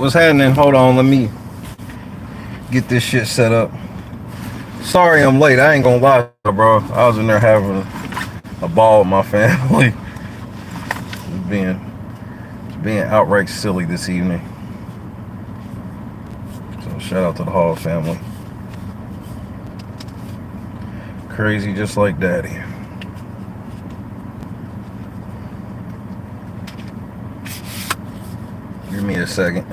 What's happening? Hold on, let me get this shit set up. Sorry I'm late. I ain't gonna lie, bro. I was in there having a ball with my family. being outright silly this evening. So shout out to the Hall family. Crazy just like daddy. Give me a second.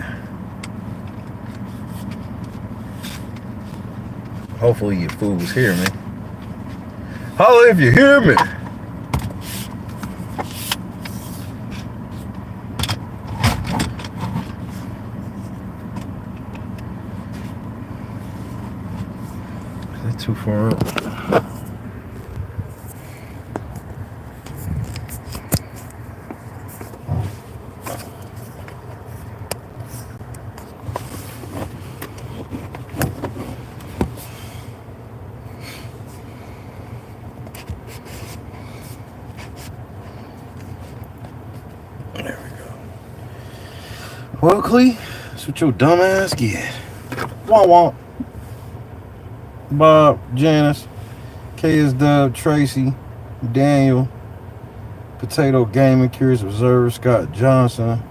Hopefully your fools hear me. Holla if you hear me. Is that too far up? Well, Clee, that's what your dumb ass get. Wah wah. Bob, Janice, KS Dub, Tracy, Daniel, Potato Gaming, Curious Observer, Scott Johnson.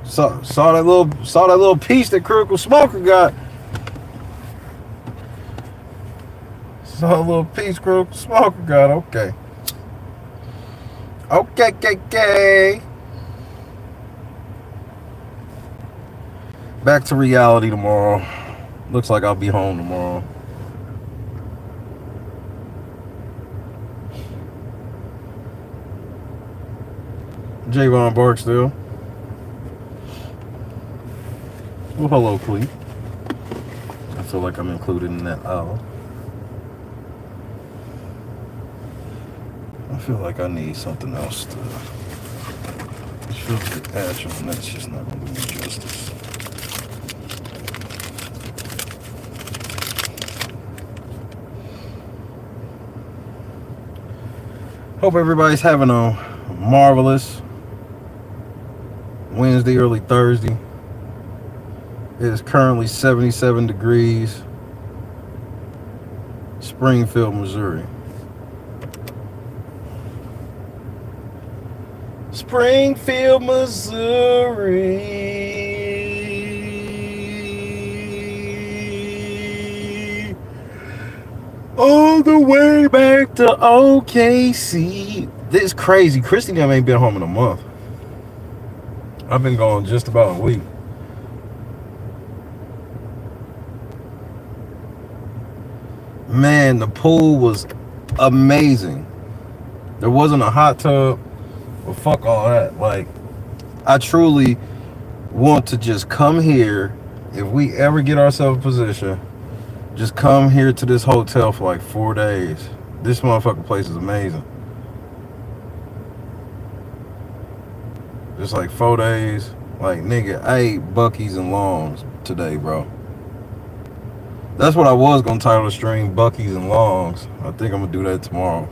Saw that little piece that Critical Smoker got. Saw a little piece Critical Smoker got. Okay. Okay. Back to reality tomorrow. Looks like I'll be home tomorrow. Javon Barksdale. Well, hello, Clee. I feel like I'm included in that owl. I feel like I need something else to. I feel like the patch on that's just not going to do me justice. Hope everybody's having a marvelous Wednesday, early Thursday. It is currently 77 degrees, Springfield, Missouri. Springfield, Missouri. All the way back to OKC. This is crazy. Christy and them ain't been home in a month. I've been gone just about a week. Man, the pool was amazing. There wasn't a hot tub. Well, fuck all that. Like, I truly want to just come here. If we ever get ourselves a position, just come here to this hotel for like 4 days. This motherfucking place is amazing. Just like 4 days. Like, nigga, I ate Buc-ee's and Longs today, bro. That's what I was gonna title the stream, Buc-ee's and Longs. I think I'm gonna do that tomorrow.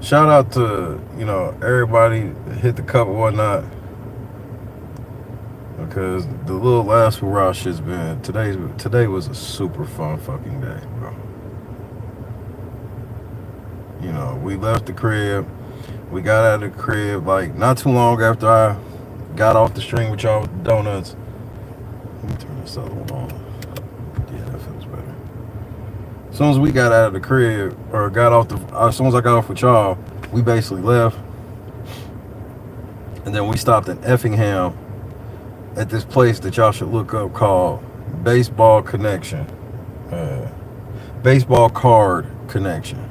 Shout out to, everybody that hit the cup and whatnot. Because the little last hurrah shit's been, today was a super fun fucking day, bro. We left the crib. We got out of the crib like not too long after I got off the stream with y'all with the donuts. Let me turn this other one on. Yeah, that feels better. As soon as we got out of the crib, or as soon as I got off with y'all, we basically left. And then we stopped in Effingham at this place that y'all should look up called Baseball Connection. Baseball Card Connection.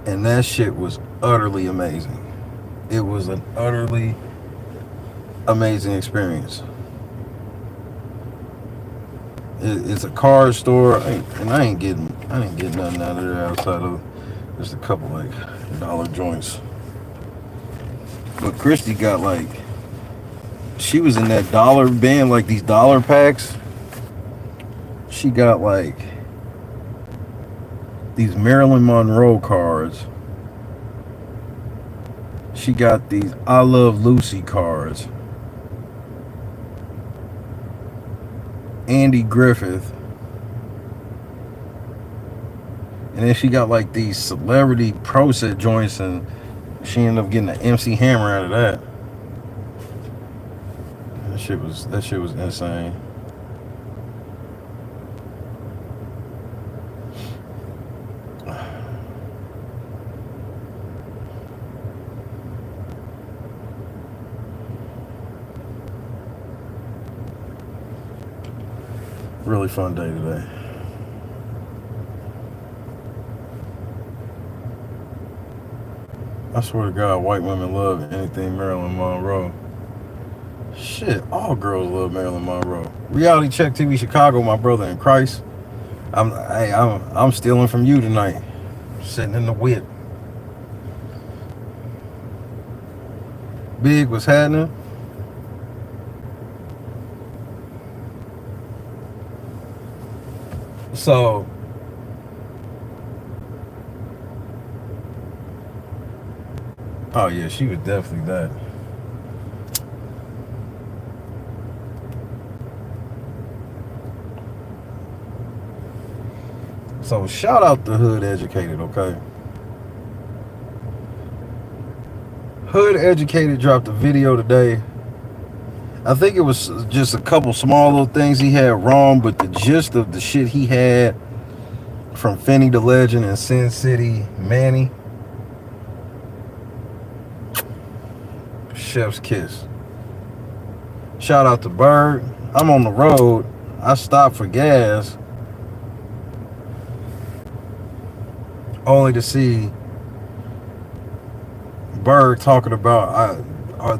And that shit was utterly amazing. It was an utterly amazing experience. It's a card store, and I didn't get nothing out of there outside of just a couple like dollar joints. But Christy got she was in that dollar bin, like these dollar packs. She got these Marilyn Monroe cards. She got these I Love Lucy cards. Andy Griffith. And then she got like these celebrity pro set joints, and she ended up getting an MC Hammer out of that. That shit was insane. Really fun day today. I swear to God, white women love anything Marilyn Monroe. Shit, all girls love Marilyn Monroe. Reality Check TV Chicago, my brother in Christ. I'm stealing from you tonight. Sitting in the whip. Big, what's happening? So oh yeah, she was definitely that. So shout out to Hood Educated, okay? Hood Educated dropped a video today. I think it was just a couple small little things he had wrong, but the gist of the shit he had from Finney the Legend and Sin City Manny, chef's kiss. Shout out to Bird. I'm on the road. I stopped for gas only to see Bird talking about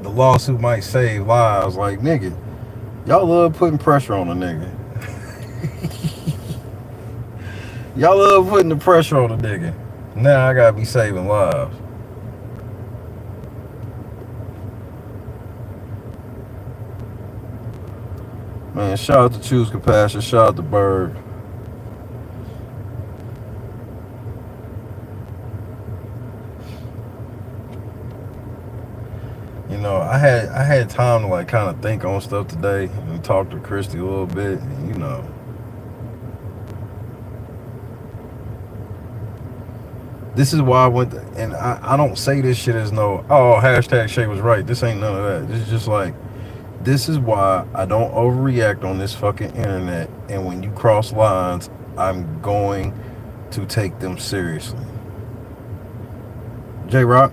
the lawsuit might save lives. Like, nigga, y'all love putting pressure on a nigga. Y'all love putting the pressure on a nigga. Now I gotta be saving lives. Man, shout out to Choose Compassion. Shout out to Bird. You know, I had time to like kind of think on stuff today and talk to Christy a little bit. And, you know, this is why I went to, and I don't say this shit as no, oh, hashtag Shay was right. This ain't none of that. This is just like, this is why I don't overreact on this fucking internet. And when you cross lines, I'm going to take them seriously. J-Rock.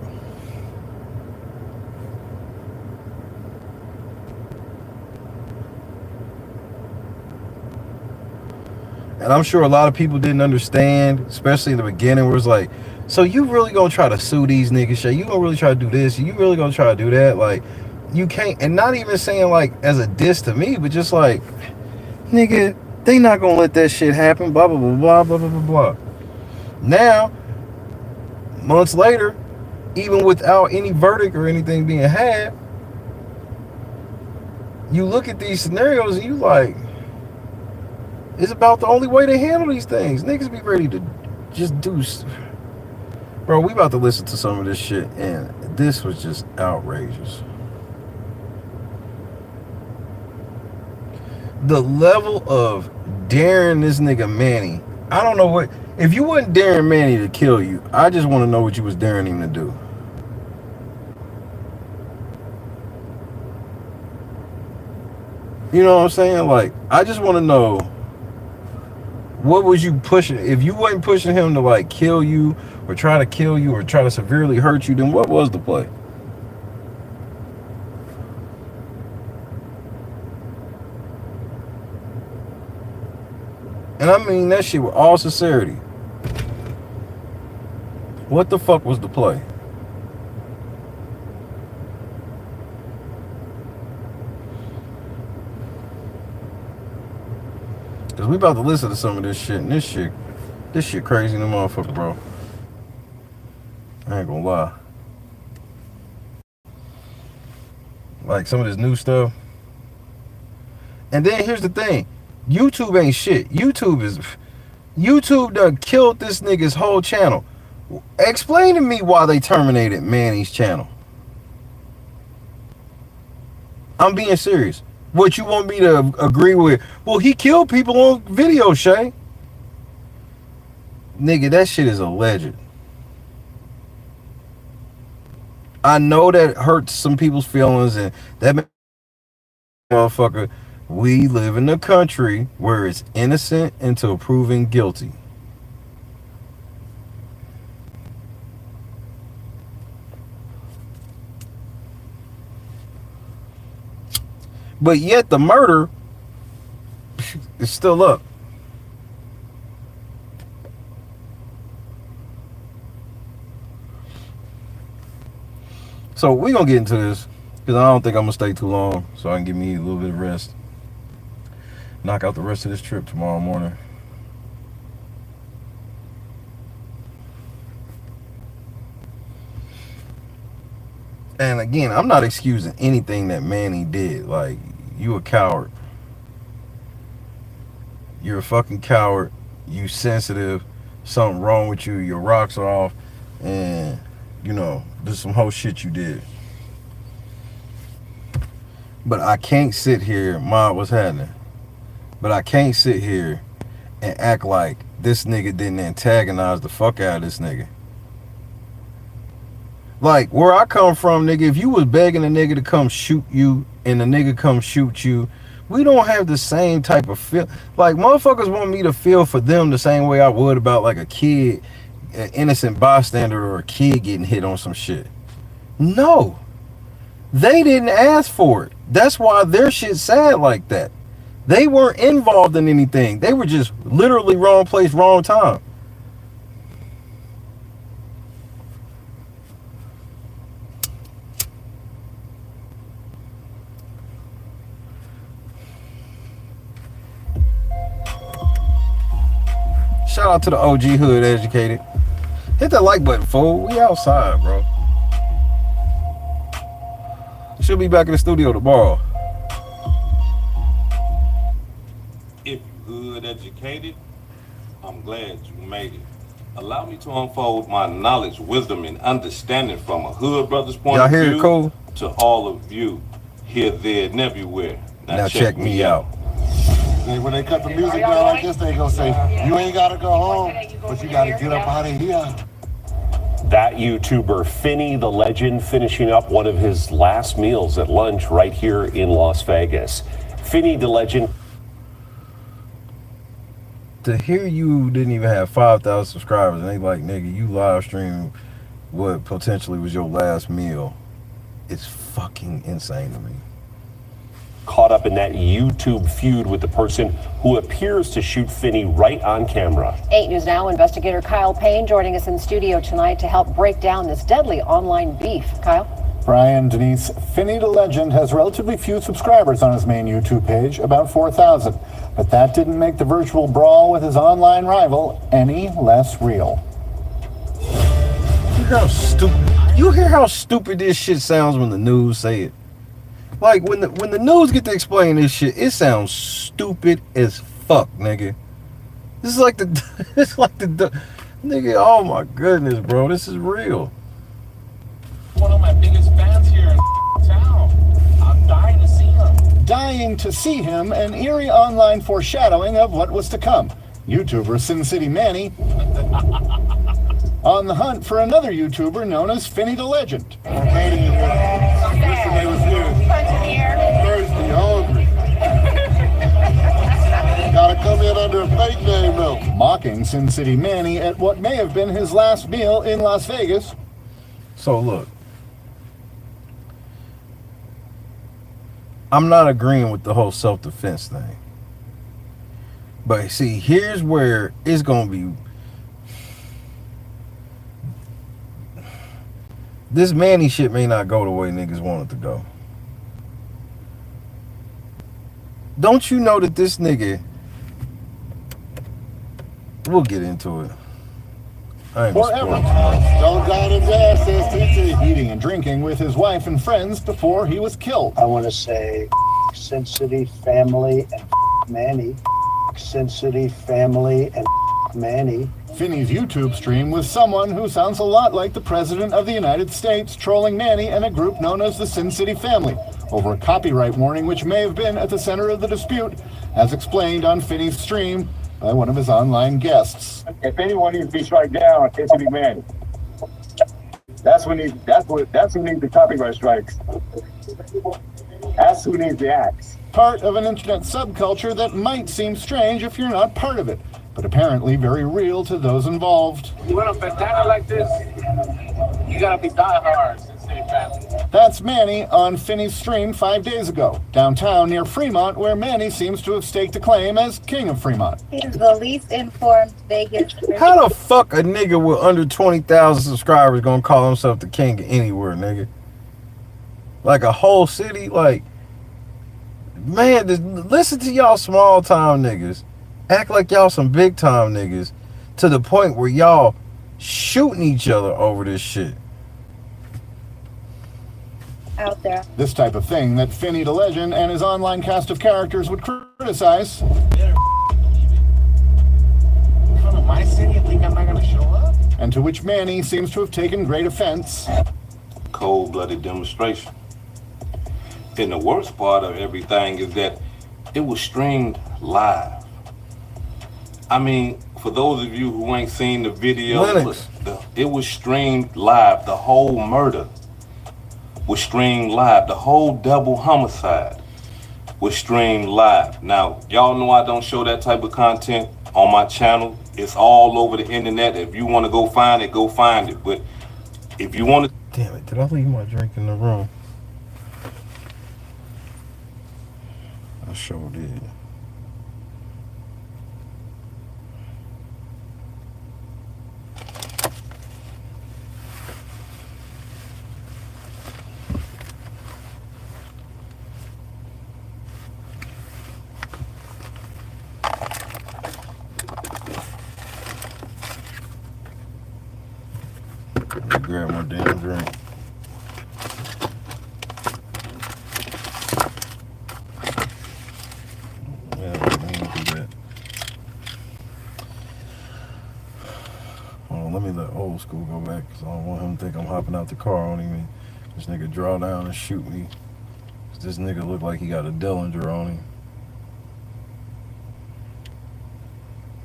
And I'm sure a lot of people didn't understand, especially in the beginning, where it was like, so you really gonna try to sue these niggas, Shay? You gonna really try to do this? You really gonna try to do that? Like, you can't, and not even saying like as a diss to me, but just like, nigga, they not gonna let that shit happen, blah, blah, blah, blah, blah, blah, blah, blah. Now, months later, even without any verdict or anything being had, you look at these scenarios and you like, it's about the only way to handle these things. Niggas be ready to just do. Bro, we about to listen to some of this shit, and this was just outrageous. The level of daring this nigga Manny. I don't know what. If you wasn't daring Manny to kill you, I just want to know what you was daring him to do. You know what I'm saying? Like, I just want to know, what was you pushing? If you wasn't pushing him to like kill you or try to kill you or try to severely hurt you, then what was the play? And I mean that shit with all sincerity. What the fuck was the play? Cause we about to listen to some of this shit, and this shit crazy in the motherfucker, bro. I ain't gonna lie. Like some of this new stuff. And then here's the thing. YouTube ain't shit. YouTube is, YouTube done killed this nigga's whole channel. Explain to me why they terminated Manny's channel. I'm being serious. What you want me to agree with? Well, he killed people on video, Shay. Nigga, that shit is alleged. I know that hurts some people's feelings, and that motherfucker, we live in a country where it's innocent until proven guilty. But yet the murder is still up. So we're going to get into this because I don't think I'm going to stay too long, so I can give me a little bit of rest. Knock out the rest of this trip tomorrow morning. And again, I'm not excusing anything that Manny did. Like, you a coward. You're a fucking coward. You sensitive. Something wrong with you. Your rocks are off. And, you know, there's some whole shit you did. But I can't sit here, Ma, what's happening? But I can't sit here and act like this nigga didn't antagonize the fuck out of this nigga. Like, where I come from, nigga, if you was begging a nigga to come shoot you and the nigga come shoot you, we don't have the same type of feel. Like, motherfuckers want me to feel for them the same way I would about, like, a kid, an innocent bystander, or a kid getting hit on some shit. No. They didn't ask for it. That's why their shit's sad like that. They weren't involved in anything. They were just literally wrong place, wrong time. Shout out to the OG Hood Educated. Hit that like button, fool. We outside, bro. She'll be back in the studio tomorrow. If you hood educated, I'm glad you made it. Allow me to unfold my knowledge, wisdom, and understanding from a hood brother's point of view Cole? To all of you here, there, and everywhere. Now check me out. When they cut the music down like this, they gonna say, you ain't gotta go home, but you gotta get up out of here. That YouTuber, Finney the Legend, finishing up one of his last meals at lunch right here in Las Vegas. Finney the Legend. To hear you didn't even have 5,000 subscribers and they like, nigga, you live stream what potentially was your last meal. It's fucking insane to me. Caught up in that YouTube feud with the person who appears to shoot Finney right on camera. 8 News Now investigator Kyle Payne joining us in studio tonight to help break down this deadly online beef. Kyle? Brian, Denise, Finney the Legend has relatively few subscribers on his main YouTube page, about 4,000. But that didn't make the virtual brawl with his online rival any less real. You hear how stupid this shit sounds when the news say it? Like, when the news get to explain this shit, it sounds stupid as fuck, nigga. This is like the nigga, oh my goodness, bro, this is real. One of my biggest fans here in town. I'm dying to see him. Dying to see him, an eerie online foreshadowing of what was to come. YouTuber Sin City Manny on the hunt for another YouTuber known as Finney the Legend. Yesterday was good. Thirsty, hungry. Gotta come in under a fake name though. Mocking Sin City Manny at what may have been his last meal in Las Vegas. So look, I'm not agreeing with the whole self-defense thing. But see, here's where it's gonna be. This Manny shit may not go the way niggas want it to go. Don't you know that this nigga, we'll get into it. I ain't gonna spoil it. Don't got his ass, says TT. Eating and drinking with his wife and friends before he was killed. I want to say Sin City family and Manny. Sin City family and Manny. Finney's YouTube stream was someone who sounds a lot like the President of the United States trolling Manny and a group known as the Sin City Family over a copyright warning which may have been at the center of the dispute, as explained on Finney's stream by one of his online guests. If anyone needs to be struck down, it's a big man. That's who needs the copyright strikes. That's who needs the axe. Part of an internet subculture that might seem strange if you're not part of it, but apparently very real to those involved. You want a bandana like this, you gotta be diehard Sin City family. That's Manny on Finney's stream 5 days ago, downtown near Fremont, where Manny seems to have staked a claim as king of Fremont. He's the least informed Vegas. How the fuck a nigga with under 20,000 subscribers gonna call himself the king of anywhere, nigga? Like a whole city? Like, man, listen to y'all small time niggas. Act like y'all some big time niggas to the point where y'all shooting each other over this shit. Out there. This type of thing that Finney the Legend and his online cast of characters would criticize. In front of my city, you think I'm not gonna show up? And to which Manny seems to have taken great offense. Cold-blooded demonstration. And the worst part of everything is that it was streamed live. I mean, for those of you who ain't seen the video, it was streamed live. The whole murder was streamed live. The whole double homicide was streamed live. Now, y'all know I don't show that type of content on my channel. It's all over the internet. If you want to go find it, go find it. But if you want to... Damn it, did I leave my drink in the room? I sure did. Grab my damn drink. Yeah, let me do that. Hold on, let me let old school go back because I don't want him to think I'm hopping out the car on him. This nigga draw down and shoot me. This nigga look like he got a Dillinger on him.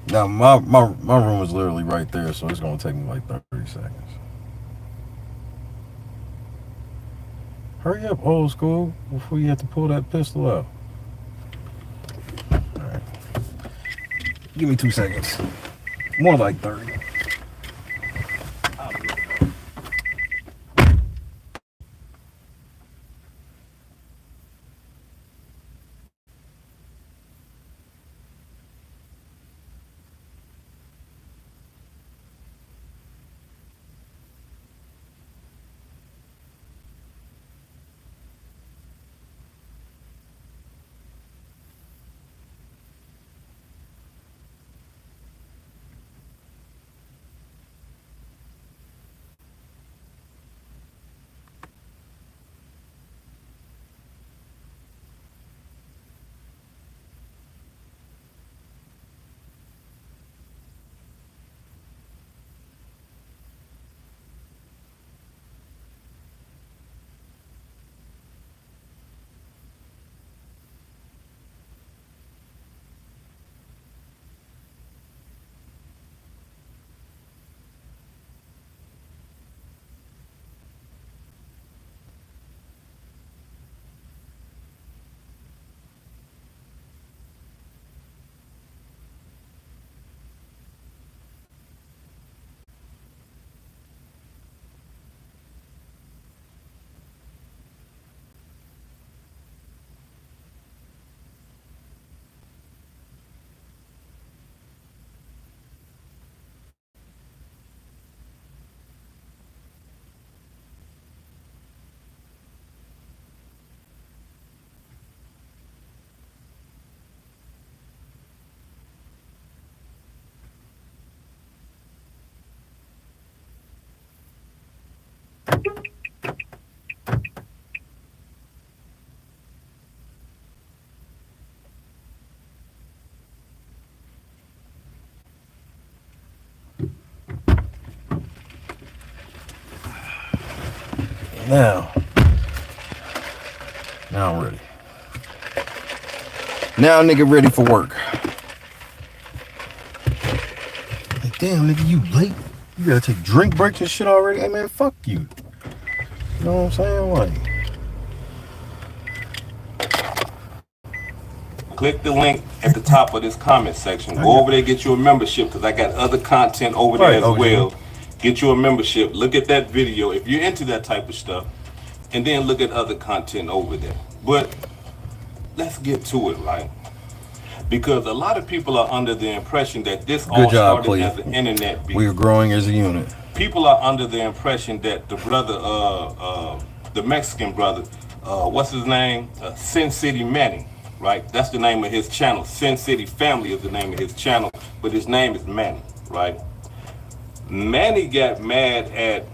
Now my room is literally right there, so it's gonna take me like 30 seconds. Hurry up, old school, before you have to pull that pistol out. Alright. Give me 2 seconds. More like 30. Now I'm ready. Now nigga ready for work. Like, damn nigga, you late? You gotta take drink breaks and shit already? Hey man, fuck you. You know what I'm saying? Like, click the link at the top of this comment section. Go over there, get you a membership, because I got other content over there as well. Get you a membership. Look at that video if you're into that type of stuff, and then look at other content over there. But let's get to it, right? Because a lot of people are under the impression that this all started as an internet beef. We are growing as a unit. People are under the impression that the brother, the Mexican brother, what's his name? Sin City Manny, right? That's the name of his channel. Sin City Family is the name of his channel, but his name is Manny, right? Manny got mad at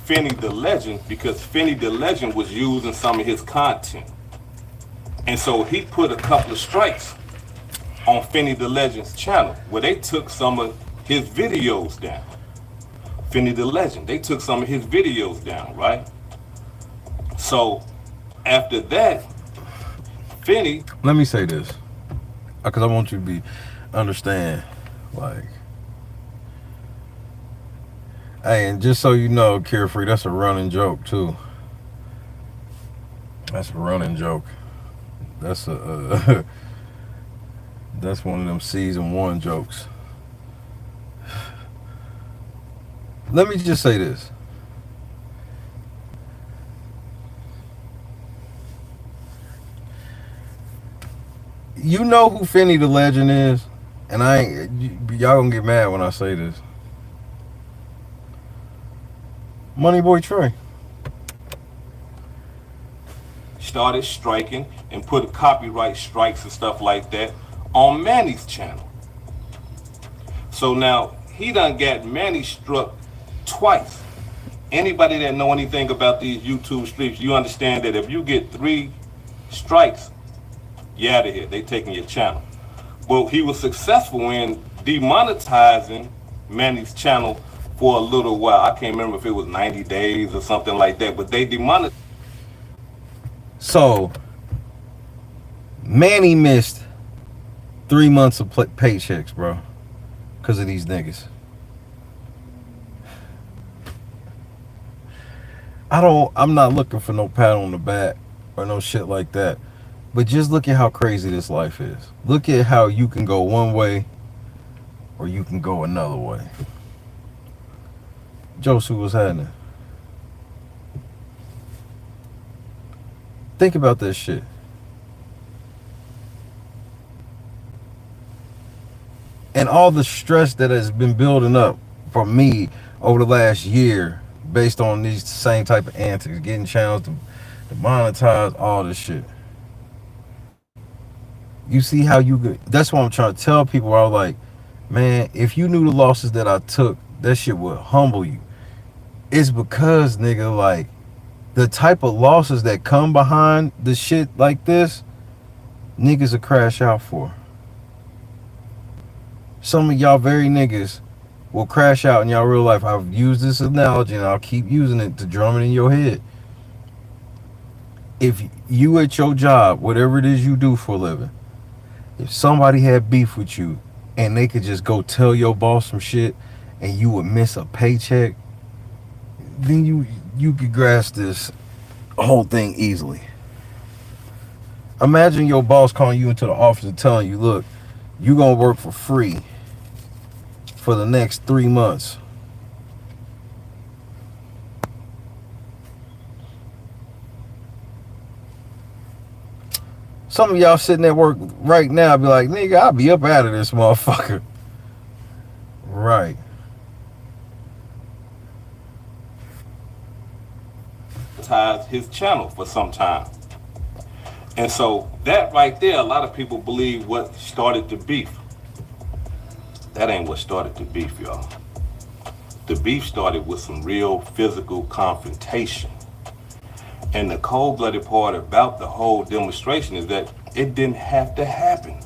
Finney the Legend because Finney the Legend was using some of his content. And so he put a couple of strikes on Finney the Legend's channel where they took some of his videos down. Finney the Legend, they took some of his videos down, right? So after that, Finney... Let me say this, because I want you to understand, like, hey, and just so you know, Carefree, that's a running joke too. That's a running joke. That's a that's one of them season 1 jokes. Let me just say this. You know who Finney the Legend is? And I ain't, y'all gonna get mad when I say this. Money Boy Trey. Started striking and put copyright strikes and stuff like that on Manny's channel. So now he done got Manny struck twice. Anybody that know anything about these YouTube streams, you understand that if you get 3 strikes, you're out of here. They taking your channel. Well, he was successful in demonetizing Manny's channel for a little while. I can't remember if it was 90 days or something like that, but they demonetized. So Manny missed 3 months of paychecks, bro, because of these niggas. I'm not looking for no pat on the back or no shit like that. But just look at how crazy this life is. Look at how you can go one way or you can go another way. Josu, what's happening? Think about this shit. And all the stress that has been building up for me over the last year based on these same type of antics, getting channels to monetize, all this shit. You see how you could, that's what I'm trying to tell people. I was like, man, if you knew the losses that I took, that shit would humble you. It's because, nigga, like, the type of losses that come behind the shit like this, niggas will crash out for. Some of y'all very niggas will crash out in y'all real life. I've used this analogy and I'll keep using it to drum it in your head. If you at your job, whatever it is you do for a living, if somebody had beef with you and they could just go tell your boss some shit and you would miss a paycheck, then you could grasp this whole thing easily. Imagine your boss calling you into the office and telling you, look, you're gonna work for free for the next 3 months. Some of y'all sitting at work right now be like, nigga, I'll be up out of this motherfucker. Right. His channel for some time. And so that right there, a lot of people believe what started the beef. That ain't what started the beef, y'all. The beef started with some real physical confrontation. And the cold-blooded part about the whole demonstration is that it didn't have to happen.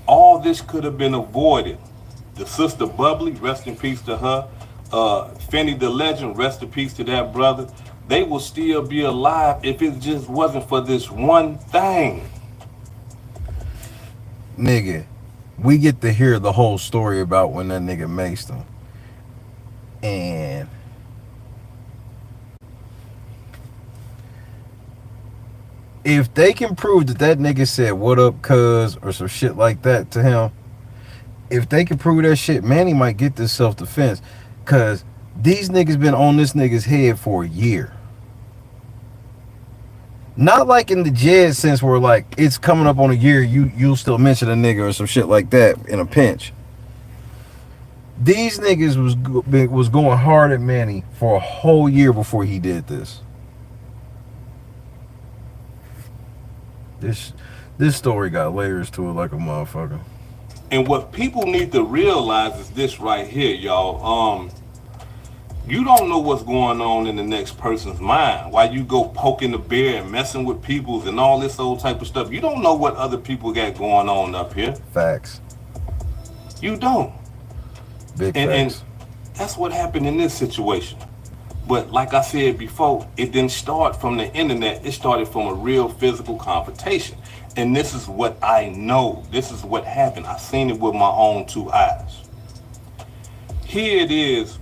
All this could have been avoided. The sister Bubbly, rest in peace to her, Finney the legend, rest in peace to that brother. They will still be alive if it just wasn't for this one thing. Nigga, we get to hear the whole story about when that nigga maced him. And if they can prove that that nigga said, "What up, cuz," or some shit like that to him, if they can prove that shit, Manny might get this self-defense. Cause these niggas been on this nigga's head for a year. Not like in the Jed sense where like it's coming up on a year, you'll still mention a nigga or some shit like that in a pinch. These niggas was going hard at Manny for a whole year before he did this. This story got layers to it like a motherfucker. And what people need to realize is this right here, y'all. You don't know what's going on in the next person's mind. Why you go poking the bear and messing with peoples and all this old type of stuff. You don't know what other people got going on up here. Facts. You don't. Big facts. And that's what happened in this situation. But like I said before, it didn't start from the internet. It started from a real physical confrontation. And this is what I know. This is what happened. I seen it with my own two eyes. Here it is.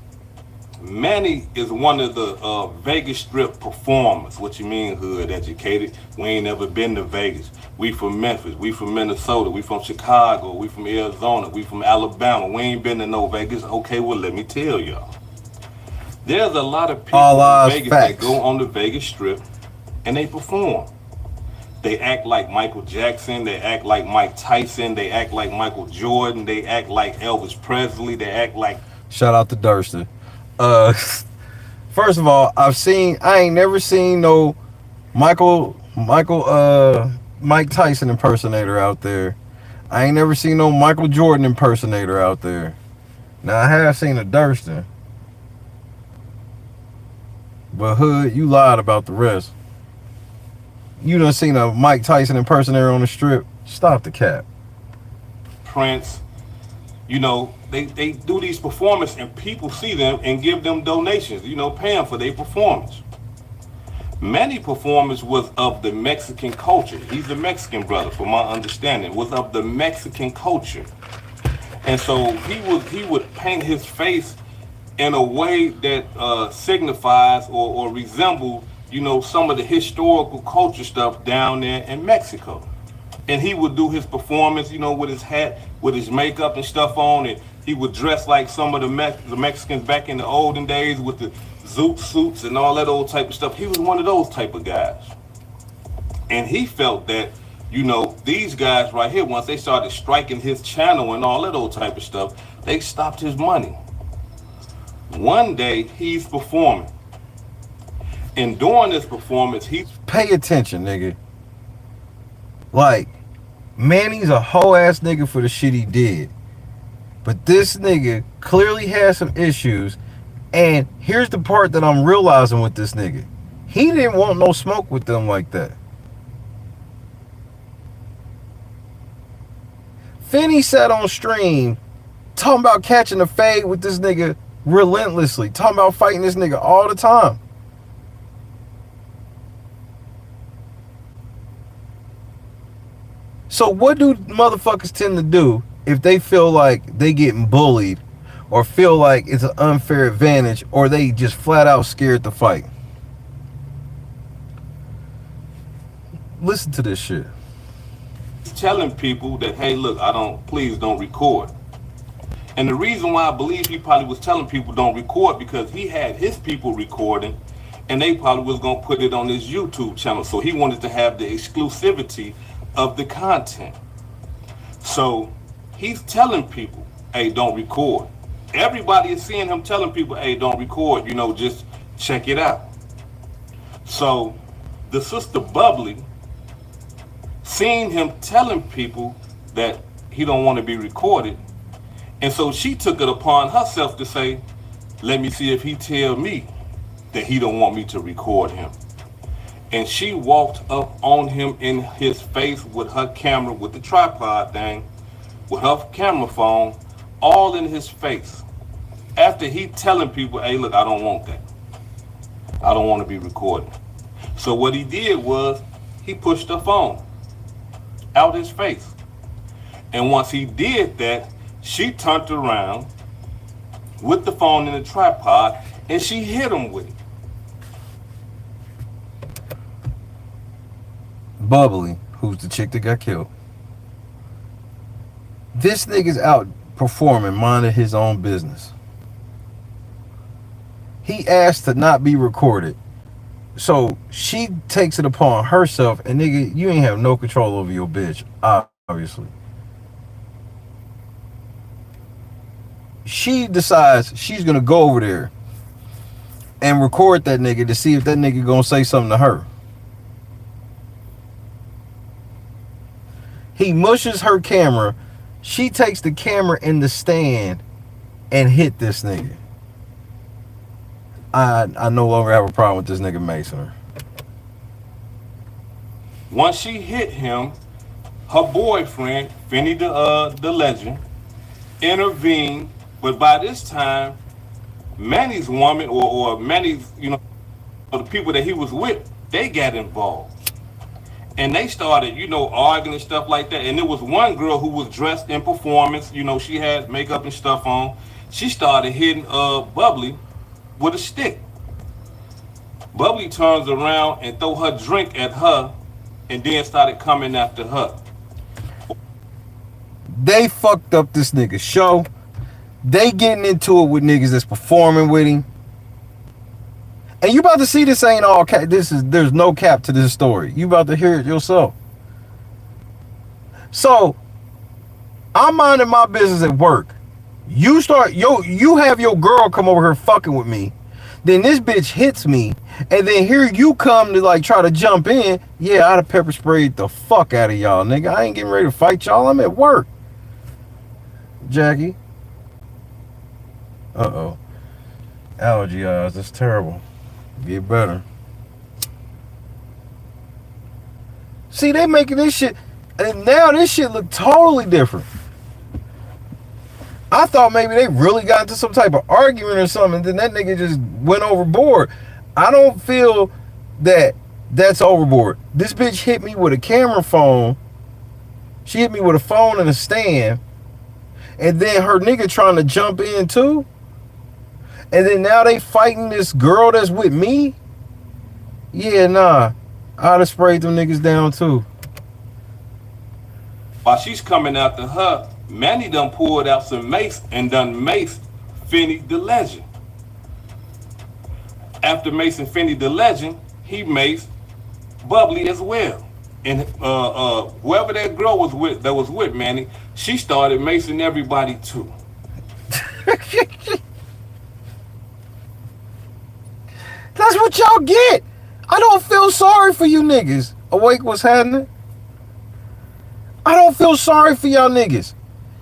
Manny is one of the Vegas Strip performers. What you mean, hood educated? We ain't never been to Vegas. We from Memphis. We from Minnesota. We from Chicago. We from Arizona. We from Alabama. We ain't been to no Vegas. Okay, well, let me tell y'all. There's a lot of people in Vegas that go on the Vegas Strip and they perform. They act like Michael Jackson. They act like Mike Tyson. They act like Michael Jordan. They act like Elvis Presley. They act like... Shout out to Durston. First of all, I ain't never seen no Mike Tyson impersonator out there. I ain't never seen no Michael Jordan impersonator out there. Now I have seen a Durston. But hood, you lied about the rest. You done seen a Mike Tyson impersonator on the strip? Stop the cap. Prince, you know, they do these performances and people see them and give them donations, you know, paying for their performance. Many performers was of the Mexican culture. He's a Mexican brother, from my understanding, was of the Mexican culture. And so he would paint his face in a way that signifies or resembles, you know, some of the historical culture stuff down there in Mexico. And he would do his performance, you know, with his hat, with his makeup and stuff on, and he would dress like some of the Mexicans back in the olden days with the zoot suits and all that old type of stuff. He was one of those type of guys. And he felt that, you know, these guys right here, once they started striking his channel and all that old type of stuff, they stopped his money. One day, he's performing. And during this performance, he's... Pay attention, nigga. Like, Manny's a whole ass nigga for the shit he did. But this nigga clearly has some issues. And here's the part that I'm realizing with this nigga. He didn't want no smoke with them like that. Finney sat on stream talking about catching a fade with this nigga relentlessly. Talking about fighting this nigga all the time. So what do motherfuckers tend to do if they feel like they getting bullied or feel like it's an unfair advantage or they just flat out scared to fight? Listen to this shit. Telling people that, hey, look, please don't record. And the reason why I believe he probably was telling people don't record because he had his people recording and they probably was going to put it on his YouTube channel. So he wanted to have the exclusivity of the content. So he's telling people, hey, don't record. Everybody is seeing him telling people, hey, don't record, you know, just check it out. So the sister Bubbly seen him telling people that he don't want to be recorded. And so she took it upon herself to say, let me see if he tell me that he don't want me to record him. And she walked up on him in his face with her camera, with the tripod thing, with her camera phone, all in his face. after he telling people, hey, look, I don't want that. I don't want to be recorded. So what he did was he pushed the phone out his face. And once he did that, she turned around with the phone in the tripod and she hit him with it. Bubbly, who's the chick that got killed. This nigga's out performing, minding his own business. He asked to not be recorded. So she takes it upon herself, and nigga, you ain't have no control over your bitch, obviously. She decides she's gonna go over there and record that nigga to see if that nigga gonna say something to her. He mushes her camera. She takes the camera in the stand and hit this nigga. I no longer have a problem with this nigga Mason. Once she hit him, her boyfriend, Finney the legend, intervened. But by this time, Manny's woman or Manny's, or the people that he was with, they got involved. And they started, arguing and stuff like that. And there was one girl who was dressed in performance. She had makeup and stuff on. She started hitting Bubbly with a stick. Bubbly turns around and throw her drink at her and then started coming after her. They fucked up this nigga's show. They getting into it with niggas that's performing with him. And you about to see this ain't all cap. There's no cap to this story. You about to hear it yourself. So I'm minding my business at work. You have your girl come over here fucking with me. Then this bitch hits me. And then here you come to try to jump in. Yeah, I'd have pepper sprayed the fuck out of y'all, nigga. I ain't getting ready to fight y'all. I'm at work. Jackie. Uh-oh. Allergy eyes. That's terrible. Get better. See, they making this shit, and now this shit look totally different. I thought maybe they really got into some type of argument or something, and then that nigga just went overboard. I don't feel that that's overboard. This bitch hit me with a camera phone. She hit me with a phone and a stand, and then her nigga trying to jump in too. And then now they fighting this girl that's with me? Yeah, nah. I'd have sprayed them niggas down too. While she's coming after her, Manny done pulled out some mace and done maced Finney the legend. After macing Finney the legend, he maced Bubbly as well. And whoever that girl was with Manny, she started macing everybody too. That's what y'all get. I don't feel sorry for you niggas. Awake, what's happening? I don't feel sorry for y'all niggas.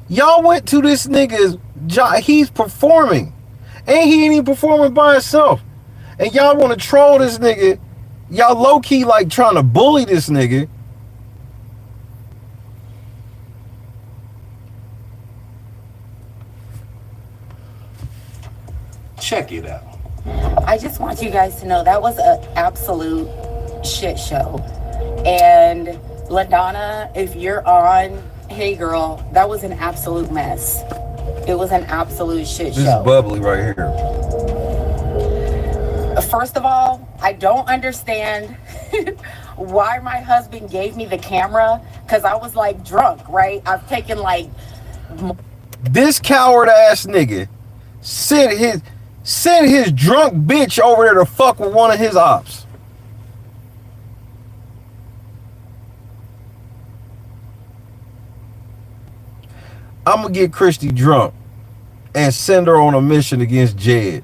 Y'all went to this nigga's job. He's performing. And he ain't even performing by himself. And y'all want to troll this nigga. Y'all low-key trying to bully this nigga. Check it out. I just want you guys to know that was an absolute shit show. And LaDonna, if you're on, hey girl, that was an absolute mess. It was an absolute shit show. This is Bubbly right here. First of all, I don't understand why my husband gave me the camera, because I was drunk, right? I've taken This coward ass nigga sent his drunk bitch over there to fuck with one of his ops. I'm gonna get Christy drunk and send her on a mission against Jed.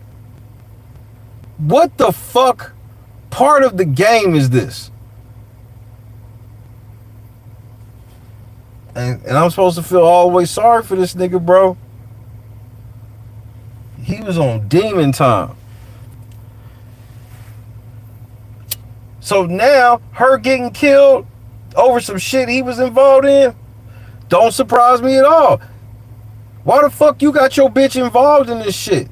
What the fuck part of the game is this? And I'm supposed to feel always sorry for this nigga, bro. He was on demon time. So now her getting killed over some shit he was involved in don't surprise me at all. Why the fuck you got your bitch involved in this shit?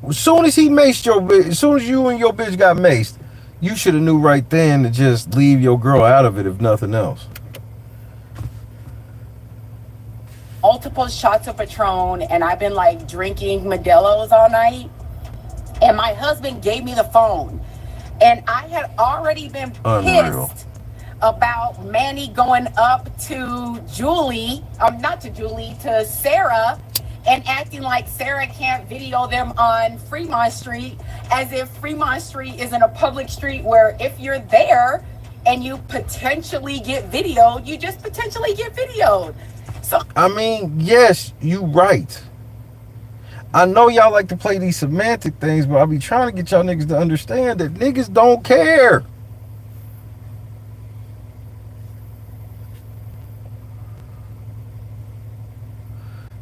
as soon as he maced your bitch, as soon as you and your bitch got maced, you should have knew right then to just leave your girl out of it, if nothing else. Multiple shots of Patron, and I've been like drinking Modelo's all night. And my husband gave me the phone, and I had already been pissed about Manny going up to Julie, not to Julie, to Sarah, and acting like Sarah can't video them on Fremont Street, as if Fremont Street isn't a public street where if you're there and you potentially get videoed, you just potentially get videoed. So I mean, yes, you right. I know y'all like to play these semantic things, but I be trying to get y'all niggas to understand that niggas don't care.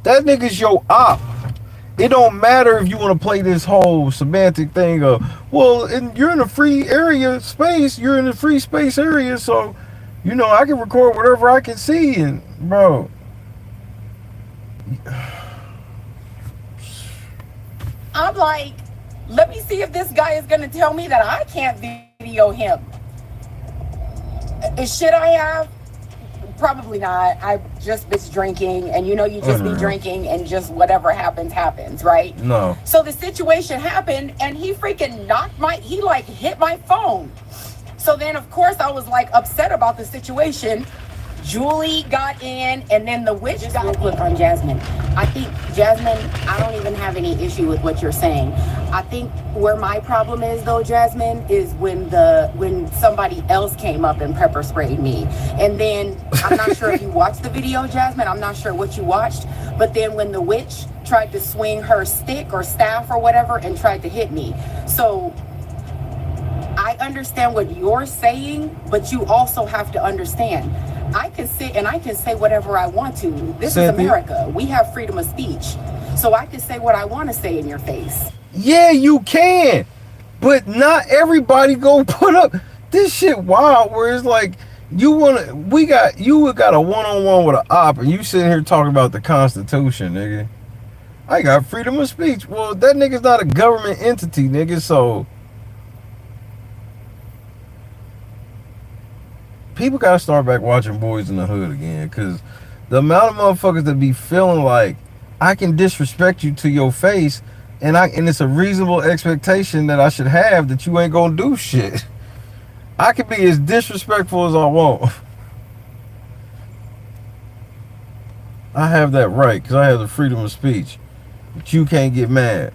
That nigga's your op. It don't matter if you want to play this whole semantic thing of, well, you're in a free area space, you're in a free space area, so, you know, I can record whatever I can see, and, bro. I'm like, let me see if this guy is going to tell me that I can't video him. Should I have? Probably not. I just been drinking, and you know, you just be drinking, and just whatever happens, happens, right? No. So the situation happened, and he freaking he like hit my phone. So then, of course, I was like upset about the situation. Julie got in, and then the witch got in. Look on Jasmine. I think, Jasmine, I don't even have any issue with what you're saying. I think where my problem is, though, Jasmine, is when somebody else came up and pepper sprayed me. And then, I'm not sure if you watched the video, Jasmine. I'm not sure what you watched. But then when the witch tried to swing her stick or staff or whatever and tried to hit me. So I understand what you're saying, but you also have to understand. I can sit and I can say whatever I want to. This is America. We have freedom of speech. So I can say what I want to say in your face. Yeah, you can. But not everybody go put up this shit wild where it's like you got a one-on-one with an op and you sitting here talking about the Constitution, nigga. I got freedom of speech. Well, that nigga's not a government entity, nigga, so people gotta start back watching Boys in the Hood again, because the amount of motherfuckers that be feeling like I can disrespect you to your face, and it's a reasonable expectation that I should have that you ain't gonna do shit. I can be as disrespectful as I want. I have that right because I have the freedom of speech, but you can't get mad.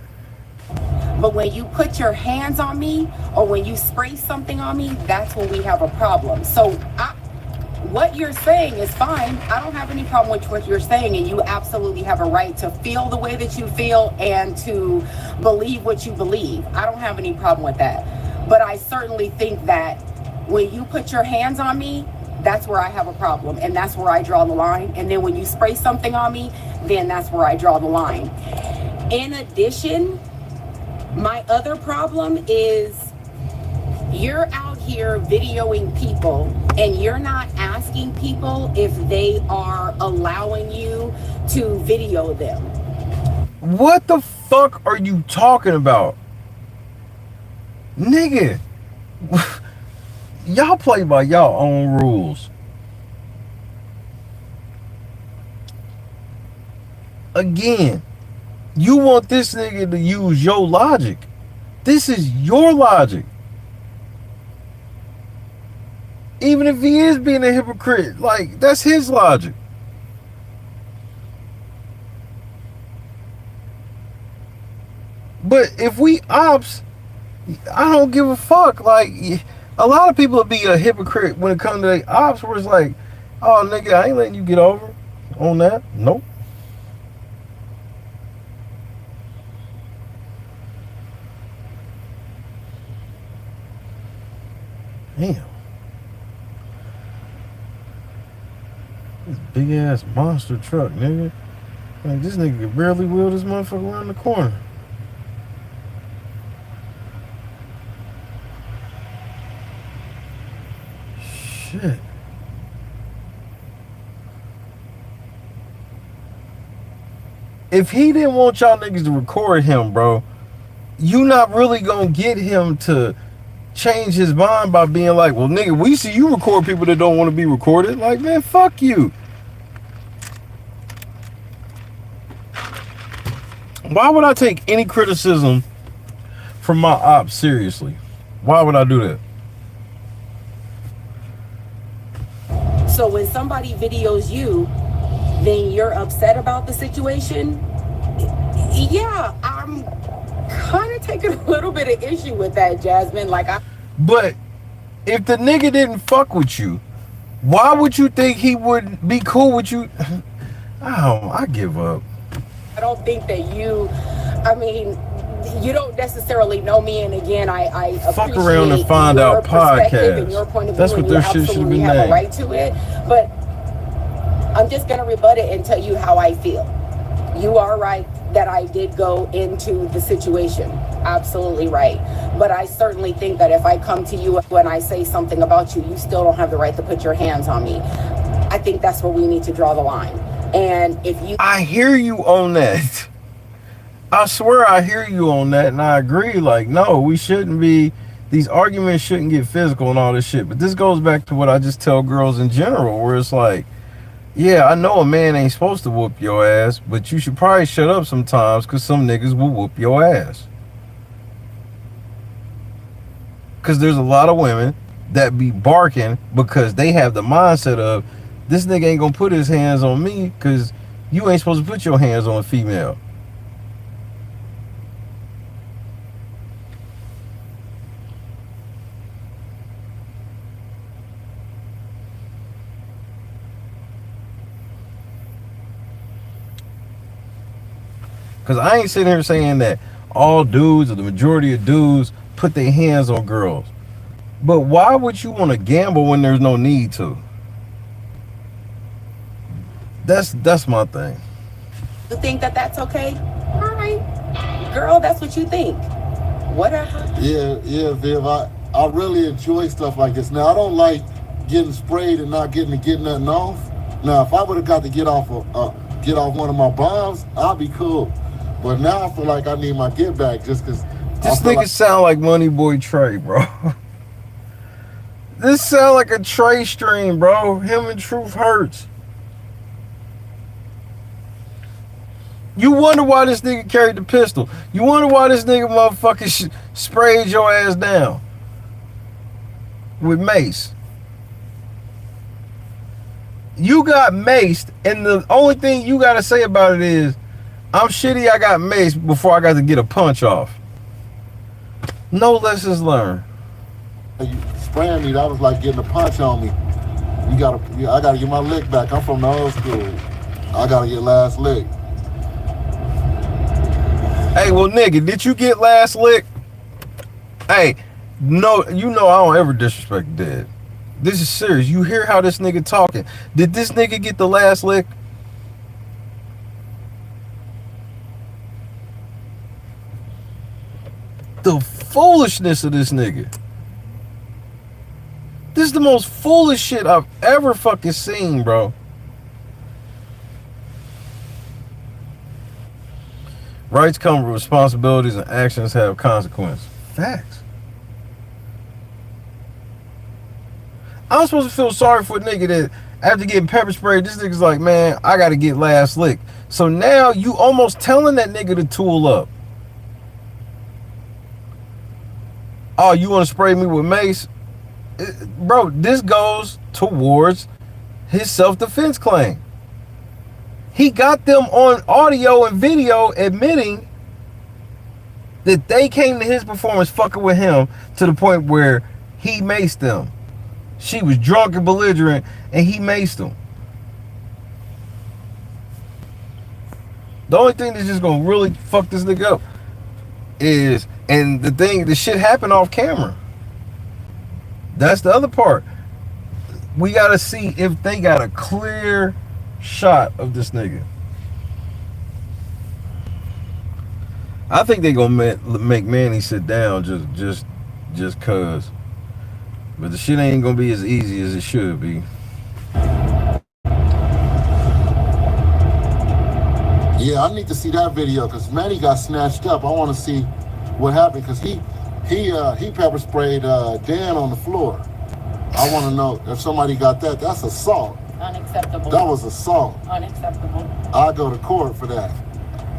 But when you put your hands on me or when you spray something on me, that's when we have a problem. So what you're saying is fine. I don't have any problem with what you're saying, and you absolutely have a right to feel the way that you feel and to believe what you believe. I don't have any problem with that. But I certainly think that when you put your hands on me, that's where I have a problem, and that's where I draw the line. And then when you spray something on me, then that's where I draw the line. In addition, my other problem is you're out here videoing people and you're not asking people if they are allowing you to video them. What the fuck are you talking about? Nigga, y'all play by y'all own rules. Again, you want this nigga to use your logic. This is your logic. Even if he is being a hypocrite, like, that's his logic. But if we ops, I don't give a fuck. Like, a lot of people will be a hypocrite when it comes to the ops, where it's like, oh, nigga, I ain't letting you get over on that. Nope. Damn. This big ass monster truck, nigga. Like, this nigga could barely wheel this motherfucker around the corner. Shit. If he didn't want y'all niggas to record him, bro, you not really gonna get him to change his mind by being like, well, nigga, we see you record people that don't want to be recorded. Like, man, fuck you. Why would I take any criticism from my ops seriously? Why would I do that? So when somebody videos you, then you're upset about the situation? Yeah, I'm kind of taking a little bit of issue with that, Jasmine. But if the nigga didn't fuck with you, why would you think he would be cool with you? I give up. I don't think that you don't necessarily know me, and again, I fuck around and find out podcast. Your point of view, that's what their shit should be named. Have a right to it, but I'm just gonna rebut it and tell you how I feel. You are right that I did go into the situation, absolutely right. But I certainly think that if I come to you when I say something about you, you still don't have the right to put your hands on me. I think that's where we need to draw the line. And if you, I hear you on that. I swear I hear you on that, and I agree. Like, no, we shouldn't be, these arguments shouldn't get physical and all this shit. But this goes back to what I just tell girls in general, where it's like, yeah, I know a man ain't supposed to whoop your ass, but you should probably shut up sometimes, because some niggas will whoop your ass. Because there's a lot of women that be barking because they have the mindset of, this nigga ain't gonna put his hands on me because you ain't supposed to put your hands on a female. Because I ain't sitting here saying that all dudes or the majority of dudes put their hands on girls. But why would you want to gamble when there's no need to? That's my thing. you think that that's okay? All right, girl, that's what you think. Whatever. Yeah, Viv. I really enjoy stuff like this. Now I don't like getting sprayed and not getting to get nothing off. Now if I would have got to get off one of my bombs, I'll be cool. But now I feel like I need my get back just because. This nigga sound like Money Boy Trey, bro. This sound like a Trey stream, bro. Him and Truth Hurts. You wonder why this nigga carried the pistol. You wonder why this nigga motherfucking sprayed your ass down with mace. You got maced, and the only thing you got to say about it is, I'm shitty I got maced before I got to get a punch off. No lessons learned. You spraying me, that was like getting a punch on me. I gotta get my lick back. I'm from the old school. I gotta get last lick. Hey, well, nigga, did you get last lick? Hey, no, you know I don't ever disrespect dead. This is serious. You hear how this nigga talking. Did this nigga get the last lick? The foolishness of this nigga. This is the most foolish shit I've ever fucking seen, bro. Rights come with responsibilities and actions have consequences. Facts. I'm supposed to feel sorry for a nigga that after getting pepper sprayed, this nigga's like, man, I gotta get last lick. So now you almost telling that nigga to tool up. Oh, you want to spray me with mace? Bro, this goes towards his self-defense claim. He got them on audio and video admitting that they came to his performance fucking with him to the point where he maced them. She was drunk and belligerent and he maced them. The only thing that's just gonna really fuck this nigga up is, and the shit happened off camera. That's the other part. We gotta see if they got a clear shot of this nigga. I think they gonna make Manny sit down just cause. But the shit ain't gonna be as easy as it should be. Yeah, I need to see that video because Manny got snatched up. I want to see what happened, because he pepper sprayed Dan on the floor. I want to know if somebody got that. That's assault. Unacceptable. That was assault. Unacceptable. I go to court for that.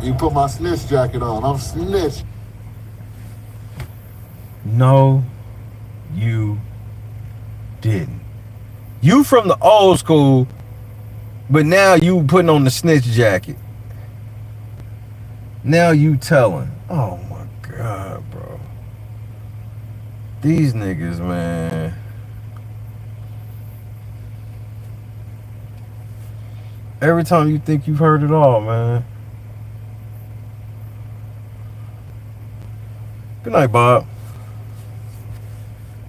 You put my snitch jacket on. I'm snitch. No, you didn't. You from the old school, but now you putting on the snitch jacket. Now you telling. Oh my God, bro. These niggas, man. Every time you think you've heard it all, man. Good night, Bob.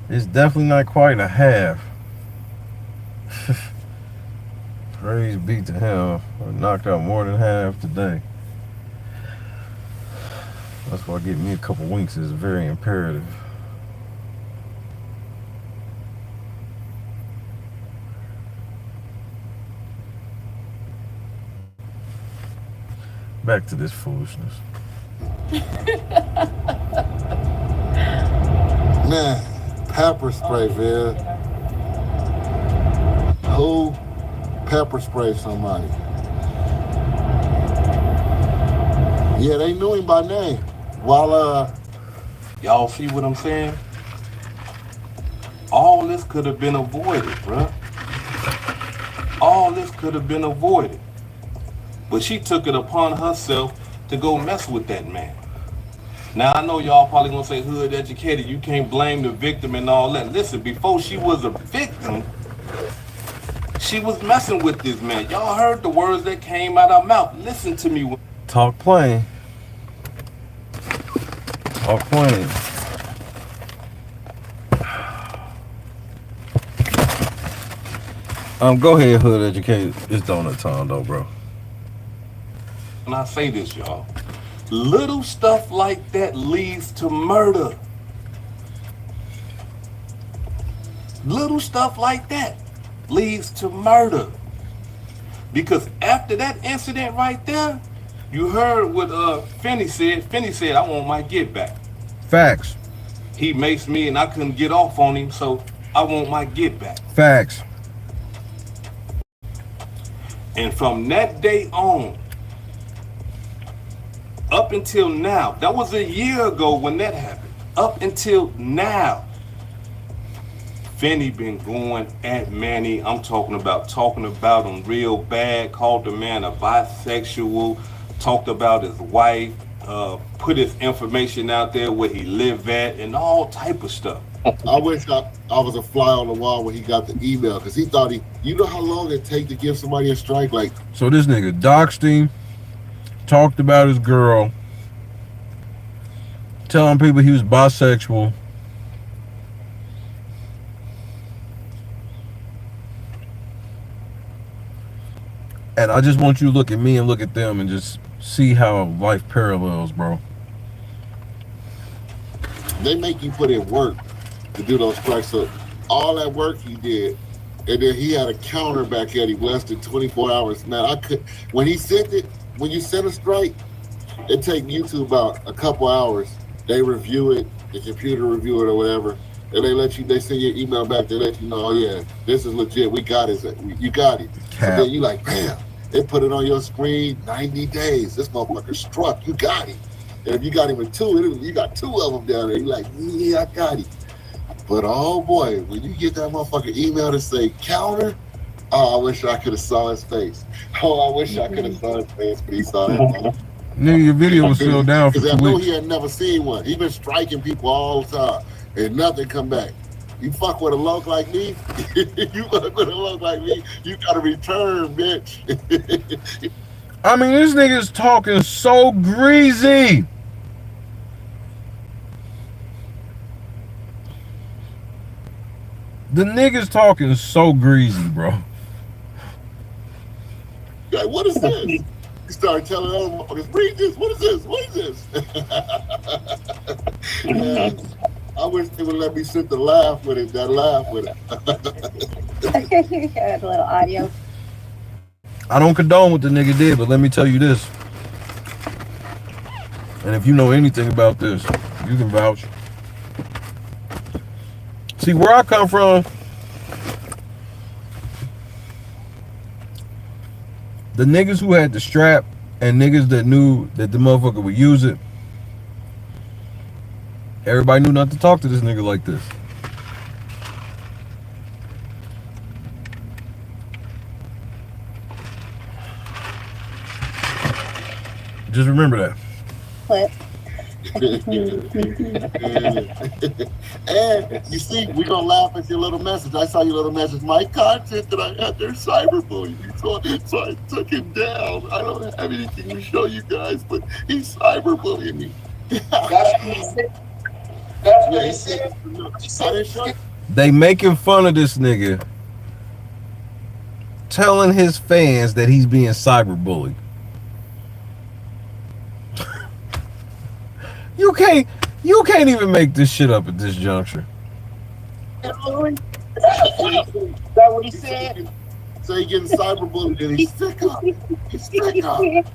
It's definitely not quite a half. Praise be to him. I knocked out more than half today. That's why getting me a couple winks is very imperative. Back to this foolishness. Man, pepper spray, man. Who pepper spray somebody? Yeah, they knew him by name. While Y'all see what I'm saying? All this could have been avoided, bruh. All this could have been avoided. But she took it upon herself to go mess with that man. Now, I know y'all probably gonna say hood educated, you can't blame the victim and all that. Listen, before she was a victim, she was messing with this man. Y'all heard the words that came out of her mouth. Listen to me. Talk plain. Talk plain. Go ahead, hood educated. It's donut time though, bro. When I say this, y'all, little stuff like that leads to murder. Little stuff like that leads to murder. Because after that incident right there, you heard what Finney said. Finney said, I want my get back. Facts. He maced me and I couldn't get off on him, so I want my get back. Facts. And from that day on, up until now, that was a year ago when that happened. Up until now, Finney been going at Manny. I'm talking about him real bad. Called the man a bisexual. Talked about his wife. Put his information out there where he lived at and all type of stuff. I wish I was a fly on the wall when he got the email, because he thought you know how long it take to give somebody a strike? Like, so this nigga doxed him, talked about his girl, telling people he was bisexual. And I just want you to look at me and look at them and just see how life parallels, bro. they make you put in work to do those strikes. So all that work he did, and then he had a counter back at him less than 24 hours. Now I could, when he sent it, when you send a strike, it take you to about a couple hours. They review it, the computer review it or whatever, and they send you an email back. They let you know, oh yeah, this is legit. We got it. You got it. So then you like, bam. They put it on your screen. 90 days. This motherfucker struck. You got it. And if you got him with two, you got two of them down there. You like, yeah, I got it. But oh boy, when you get that motherfucker email to say counter, oh, I wish I could have saw his face. Oh, I wish I could have saw his face, but he saw it. Nigga, your video was still down for 2 weeks. Because I know he had never seen one. He been striking people all the time, and nothing come back. You fuck with a loc like me, you fuck with a loc like me, you gotta return, bitch. I mean, this nigga's talking so greasy. The nigga's talking so greasy, bro. Like, what is this? He started telling other motherfuckers, read this, what is this, what is this? Man, I wish they would let me sit to laugh with it, You got a little audio. I don't condone what the nigga did, but let me tell you this. And if you know anything about this, You can vouch. See, where I come from, the niggas who had the strap and niggas that knew that the motherfucker would use it, everybody knew not to talk to this nigga like this. Just remember that. Clip. And you see, we're gonna laugh at your little message. I saw your little message. My content that I had there cyberbullying me, so I took him down. I don't have anything to show you guys, but he's cyberbullying me. That's what he said. That's what he said. I didn't show you. They making fun of this nigga, telling his fans that he's being cyberbullied. You can't even make this shit up at this juncture. That's what he said. So he getting cyberbullied and he's sick of it. He's sick of it.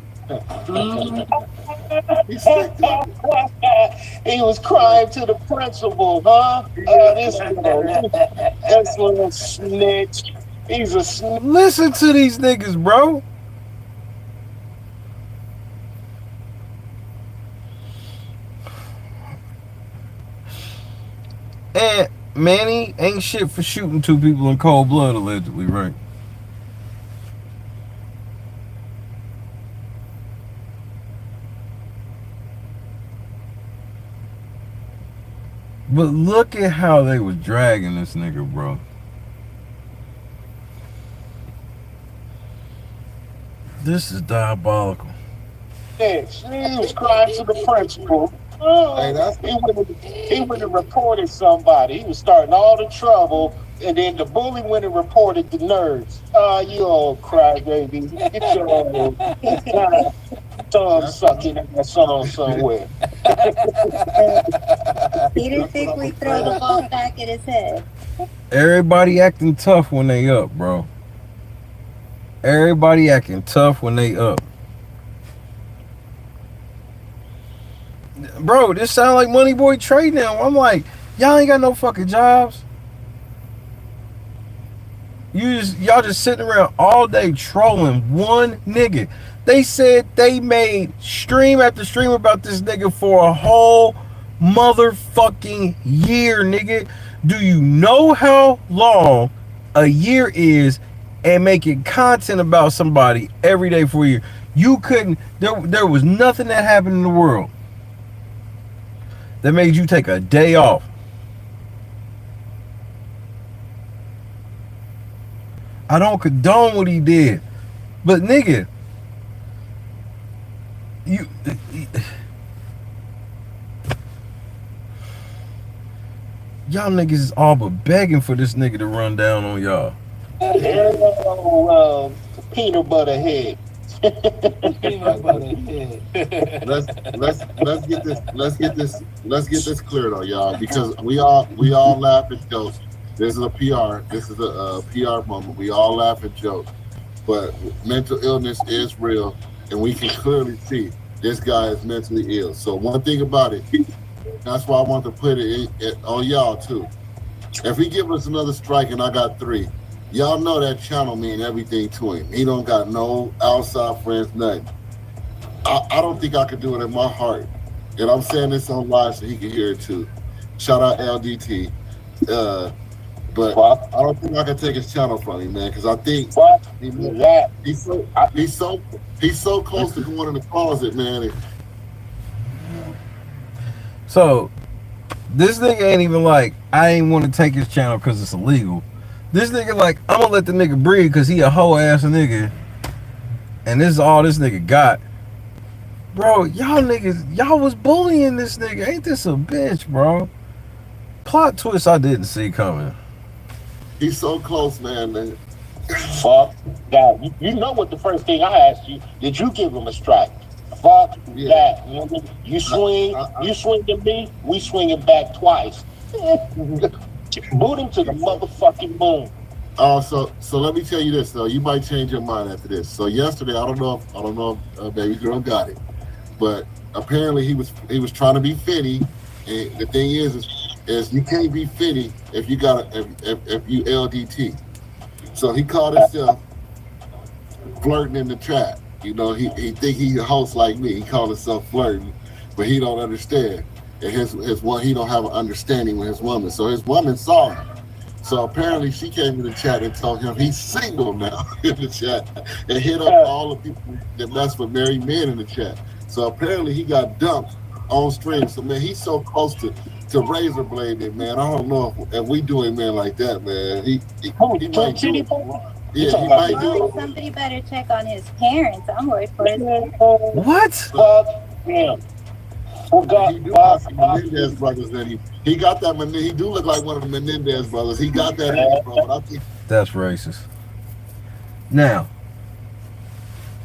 He's sick of it. He was crying to the principal, huh? This little snitch. He's a snitch. Listen to these niggas, bro. And Manny ain't shit for shooting 2 people in cold blood, allegedly, right? But look at how they was dragging this nigga, bro. This is diabolical. He was crying to the principal. Hey, He went and reported somebody. He was starting all the trouble, and then the bully went and reported the nerds. Oh, you old crybaby. Get your old thumb sucking ass on somewhere. He didn't think we'd throw the ball back at his head. Everybody acting tough when they up, bro. Everybody acting tough when they up. Bro, this sound like Money Boy Trade now. I'm like, y'all ain't got no fucking jobs. Y'all just sitting around all day trolling one nigga. They said they made stream after stream about this nigga for a whole motherfucking year, nigga. Do you know how long a year is, and making content about somebody every day for a year? You couldn't, there was nothing that happened in the world that made you take a day off. I don't condone what he did, but nigga, y'all niggas is all but begging for this nigga to run down on y'all. Peanut butter head. Let's get this clear though, y'all, because we all laugh at jokes. This is a PR PR moment. We all laugh at jokes, but mental illness is real, and we can clearly see this guy is mentally ill. So one thing about it, that's why I want to put it on y'all too. If he give us another strike and I got 3, y'all know that channel mean everything to him. He don't got no outside friends, nothing. I don't think I could do it in my heart. And I'm saying this on live so he can hear it too. Shout out LDT. But I don't think I can take his channel from him, man, because I think he's so close to going in the closet, man. So this nigga ain't even like, I ain't want to take his channel because it's illegal. This nigga like, I'm gonna let the nigga breathe because he a hoe ass nigga, and this is all this nigga got. Bro, y'all niggas, y'all was bullying this nigga. Ain't this a bitch, bro? Plot twist I didn't see coming. He's so close, man. Fuck that. You know what the first thing I asked you, did you give him a strike? Fuck that. You swing at me, we swing it back twice. Boot him to the motherfucking moon. So let me tell you this though. You might change your mind after this. So yesterday, I don't know if baby girl got it, but apparently he was trying to be Finny, And the thing is you can't be fitty if you got if you LDT. So he called himself flirting in the trap. You know, he think he a host like me. He called himself flirting, but he don't understand. And his he don't have an understanding with his woman. So his woman saw him. So apparently she came to the chat and told him he's single now in the chat, and hit up all the people that mess with married men in the chat. So apparently he got dumped on stream. So man, he's so close to razor blading, man. I don't know if we do a man like that, man. He might do it. Yeah, he might do it. Somebody better check on his parents. I'm worried for his parents. What? Yeah. He do got some Menendez brothers that he got that. He do look like one of the Menendez brothers. He got that in him, bro. But I think That's racist. Now,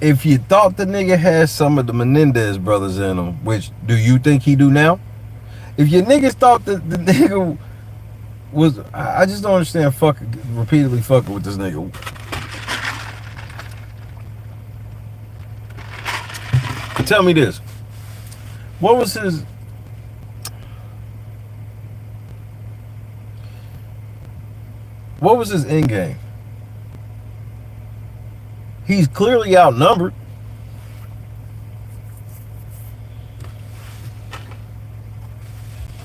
if you thought the nigga had some of the Menendez brothers in him, which do you think he do now? If your niggas thought that the nigga was, I just don't understand repeatedly fucking with this nigga. Tell me this. What was his end game? He's clearly outnumbered.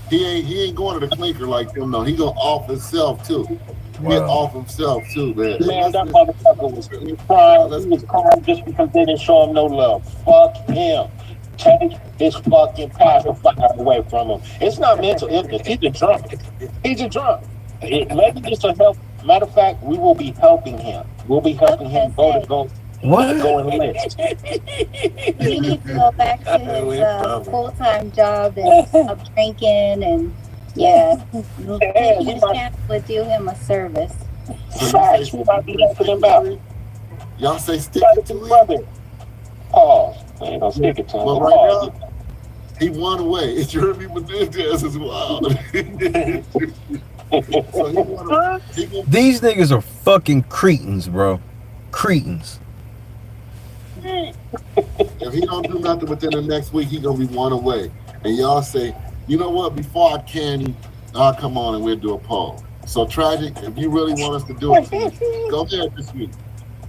he ain't going to the clinker like them, though. He gonna off himself too. Get off himself too, man. Man, that motherfucker was crying. He was crying just because they didn't show him no love. Fuck him. Take his fucking pacifier away from him. It's not mental illness. He's a drunk. He's a drunk. Maybe just a help. Matter of fact, we will be helping him. We'll be helping him go and live. He needs to go back to his full-time job and stop drinking, and his camp would do him a service. Facts, we might be helping him out. Y'all say stick it to him. Pause. Ain't no stick it to him. Well, right now, he won away. It's Jeremy Menendez as wild. These niggas are fucking cretins, bro. Cretins. If he don't do nothing within the next week, he gonna be one away. And y'all say, you know what? Before I can you, I'll come on and we'll do a poll. So Tragic, if you really want us to do it, go ahead this week.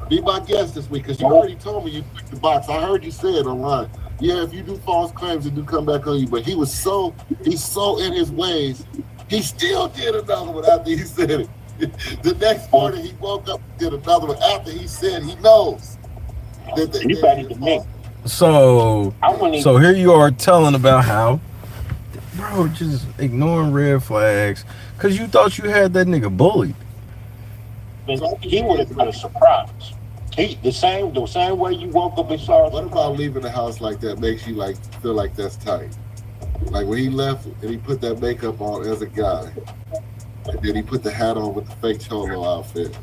Be my guest this week, because you already told me you picked the box. I heard you say it online. Yeah, if you do false claims, it do come back on you. But he's so in his ways. He still did another one after he said it. The next morning he woke up and did another one after he said he knows. You better than me. So here you are telling about how, bro, just ignoring red flags because you thought you had that nigga bullied. He would have been a surprise. The same way you woke up and saw. What about leaving the house like that makes you like feel like that's tight? Like when he left and he put that makeup on as a guy, and then he put the hat on with the fake cholo outfit.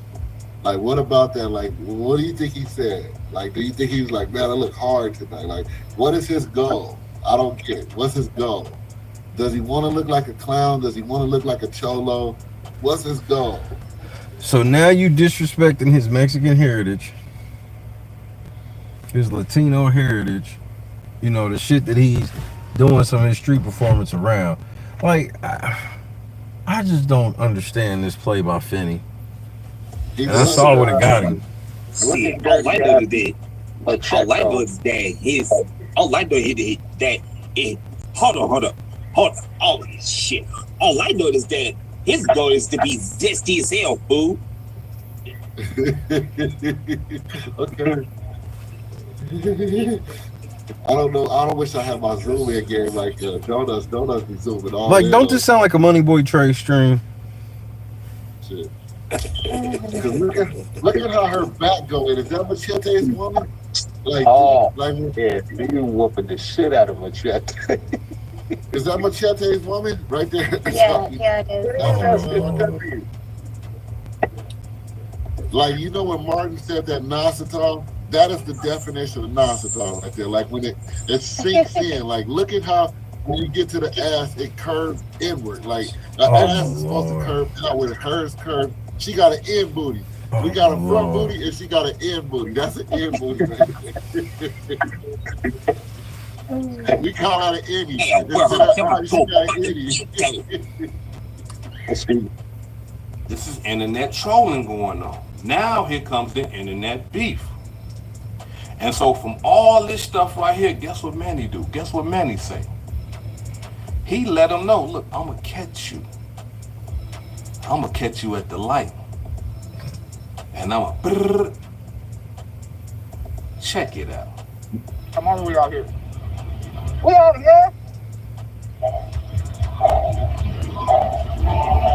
Like, what about that? Like, what do you think he said? Like, do you think he was like, man, I look hard tonight? Like, what is his goal? I don't get it. What's his goal? Does he want to look like a clown? Does he want to look like a cholo? What's his goal? So now you disrespecting his Mexican heritage, his Latino heritage, you know, the shit that he's doing some of his street performance around. Like, I just don't understand this play by Finney. And I saw what it got him. See, all I know is that, all I know is that hold on. Oh, shit. All I know is that his goal is to be zesty as hell, fool. Okay. I don't know. I don't wish I had my Zoom in game like Donuts be zooming all. Like, don't this sound like a Money Boy Trey stream? Shit. Look at how her back going. Is that Machete's woman? Like, yeah, you whooping the shit out of Machete. Is that Machete's woman right there? Yeah, it is. Like, you know when Martin said that Nasatol? That is the definition of Nasatol right there. Like when it sinks in. Like, look at how when you get to the ass, it curves inward. Like the ass is supposed to curve out with hers curved. She got an end booty. We got a front booty and she got an end booty. That's an end booty right there. We call that an Eddie. Yeah, This is internet trolling going on. Now here comes the internet beef. And so from all this stuff right here, guess what Manny do? Guess what Manny say? He let him know, look, I'm gonna catch you. I'm gonna catch you at the light. And I'm gonna check it out. Come on, we out here. We out here.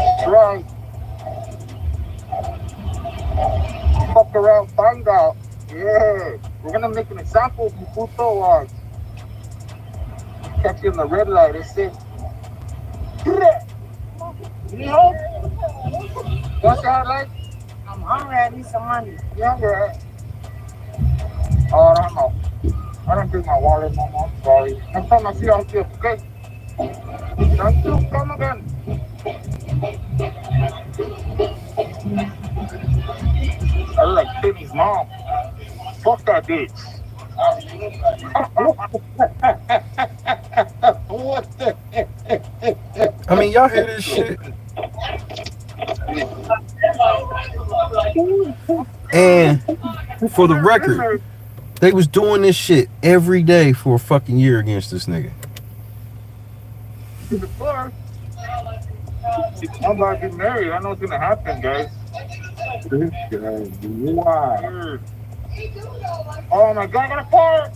That's right. Fuck around, find out. Yeah. We're gonna make an example of you, puto. Catch you in the red light. It's it. You know? What's that like? I'm hungry. I need some money. Yeah, yeah. Oh, I don't know. I don't bring my wallet no more. I'm sorry. Next time I see you, I'll see you, okay? Thank you. Come again. I look like Timmy mom. Fuck that bitch. What the heck? I mean, y'all hear this shit? And for the record, they was doing this shit every day for a fucking year against this nigga. I'm about to get married. I know what's gonna happen, guys. Wow. Oh my God, I got a fire!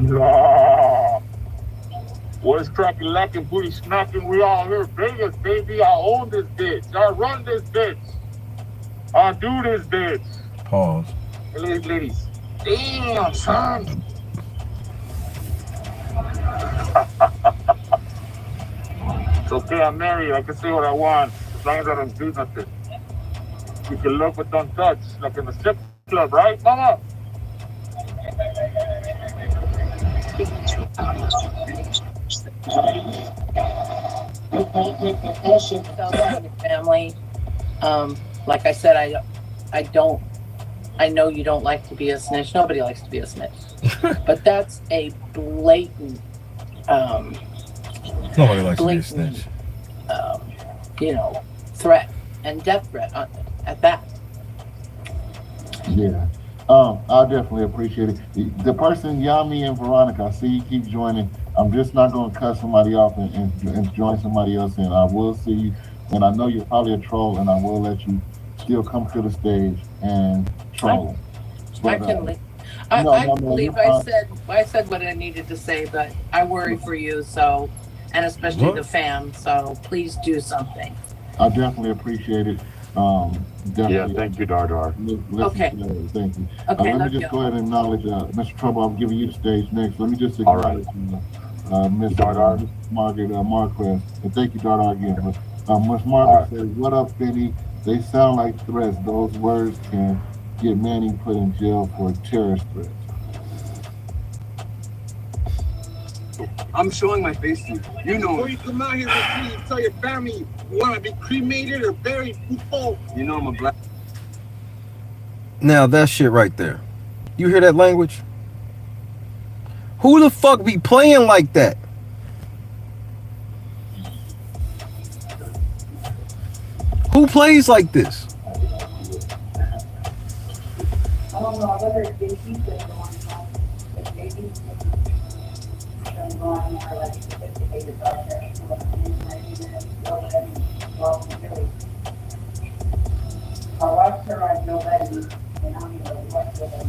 No. What's cracking, lacking, booty smacking? We all here, Vegas, baby. I own this bitch. I run this bitch. I do this bitch. Pause. Hey, ladies. Damn, son. It's okay, I'm married. I can say what I want as long as I don't do nothing. You can love but don't touch, like in the strip club, right, mama? Family. Like I said, I know you don't like to be a snitch. Nobody likes to be a snitch. But that's a blatant Nobody likes to be a snitch. Threat and death threat at that. Yeah. I definitely appreciate it. The person, Yami and Veronica, I see you keep joining. I'm just not going to cut somebody off and join somebody else in. I will see you, and I know you're probably a troll, and I will let you still come to the stage and troll. I believe I said what I needed to say, but I worry for you, so, and especially the fam, so please do something. I definitely appreciate it. Definitely. Yeah, thank you, Dardar. Okay. Thank you. Okay, let me just go ahead and acknowledge Mr. Trouble. I'm giving you the stage next. Let me just acknowledge Miss Dardar, Margaret Marquez. And thank you, Dardar, again. Miss Margaret says, "What up, Finney? They sound like threats. Those words can get Manny put in jail for terrorist threats." I'm showing my face to you. You know. Before you come out here with me and tell your family you want to be cremated or buried, you know I'm a black. Now that shit right there. You hear that language? Who the fuck be playing like that? Who plays like this? I don't know. I wonder if JC said the one time. If maybe I watched her on nobody, and I'm going to watch her on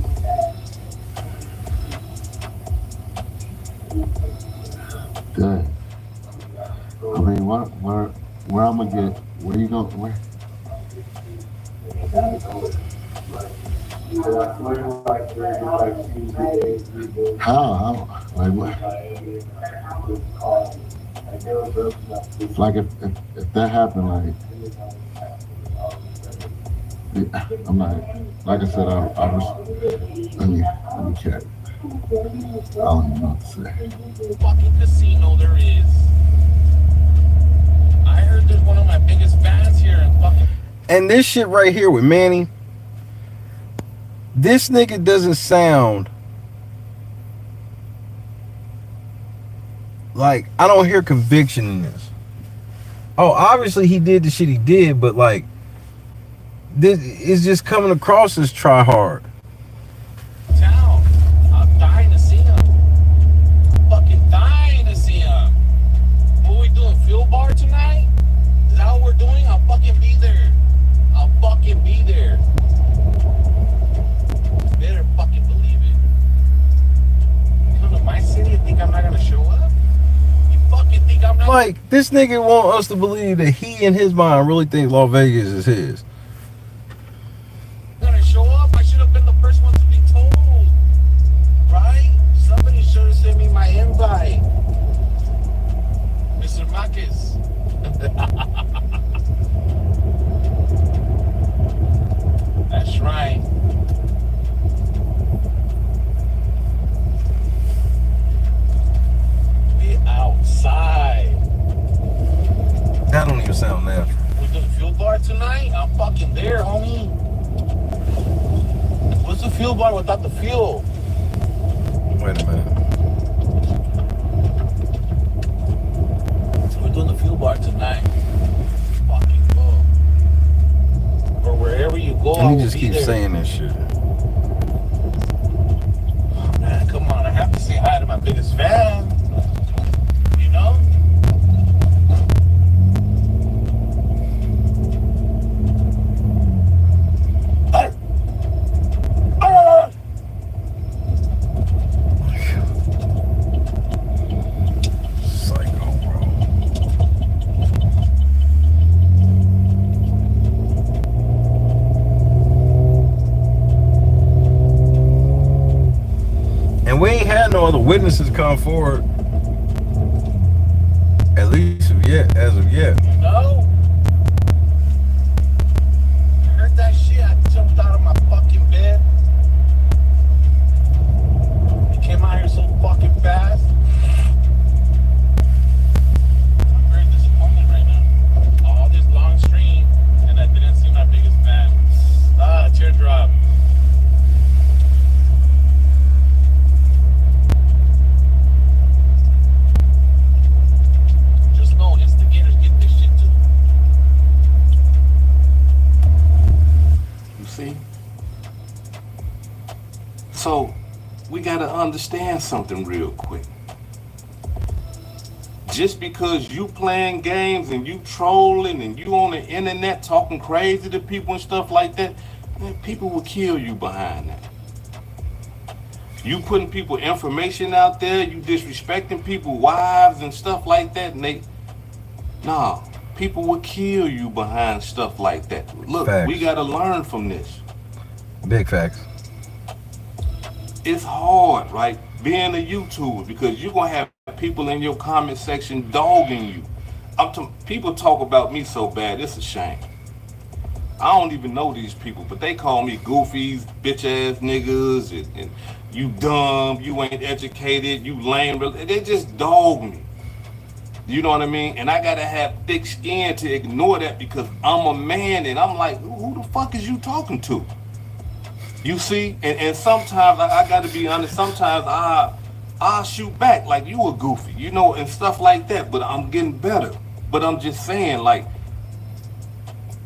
Good. I mean, where I'm gonna get? Where you going? Where? How? Like what? Like if that happened, I'm not. Like I said, I was. Let me check. I don't even know what to say. Fucking casino there is. I heard there's one of my biggest fans here in fucking. And this shit right here with Manny, This nigga doesn't sound like, I don't hear conviction in this. Oh, obviously he did the shit he did, but like, this is just coming across as try hard. Town. I'm dying to see him. Fucking dying to see him. What are we doing? Fuel bar tonight? Is that what we're doing? I'll fucking be there. I'll fucking be there. Better fucking believe it. You come to my city and think I'm not gonna show up? You fucking think I'm not? Like, this nigga want us to believe that he in his mind really thinks Las Vegas is his. Gonna show up? I should have been the first one to be told. Right? Somebody should have sent me my invite. Mr. Marcus. That's right. We outside. That don't even sound natural. We doing fuel bar tonight? I'm fucking there, homie. What's the fuel bar without the fuel? Wait a minute. We're doing the fuel bar tonight. Fucking go. Or wherever you go, And he just keeps saying this shit. Oh, man, come on. I have to say hi to my biggest fan. You know? And we ain't had no other witnesses come forward. At least as of yet. No. I heard that shit. I jumped out of my fucking bed. It came out here so fucking fast. I'm very disappointed right now. All this long stream, and I didn't see my biggest fan. Teardrop. Just know instigators get this shit too. You see? So, we gotta understand something real quick. Just because you playing games and you trolling and you on the internet talking crazy to people and stuff like that, man, people will kill you behind that. You putting people information out there, you disrespecting people's wives and stuff like that, and people will kill you behind stuff like that. Look, Facts. we gotta learn from this. Big facts. It's hard, right? Being a YouTuber, because you're gonna have people in your comment section dogging you. People talk about me so bad, it's a shame. I don't even know these people, but they call me goofies, bitch ass niggas, and you dumb, you ain't educated, you lame. They just dog me. You know what I mean? And I gotta have thick skin to ignore that, because I'm a man and I'm like, who the fuck is you talking to? You see? And sometimes I gotta be honest, sometimes I shoot back like you a goofy, you know, and stuff like that, but I'm getting better. But I'm just saying, like,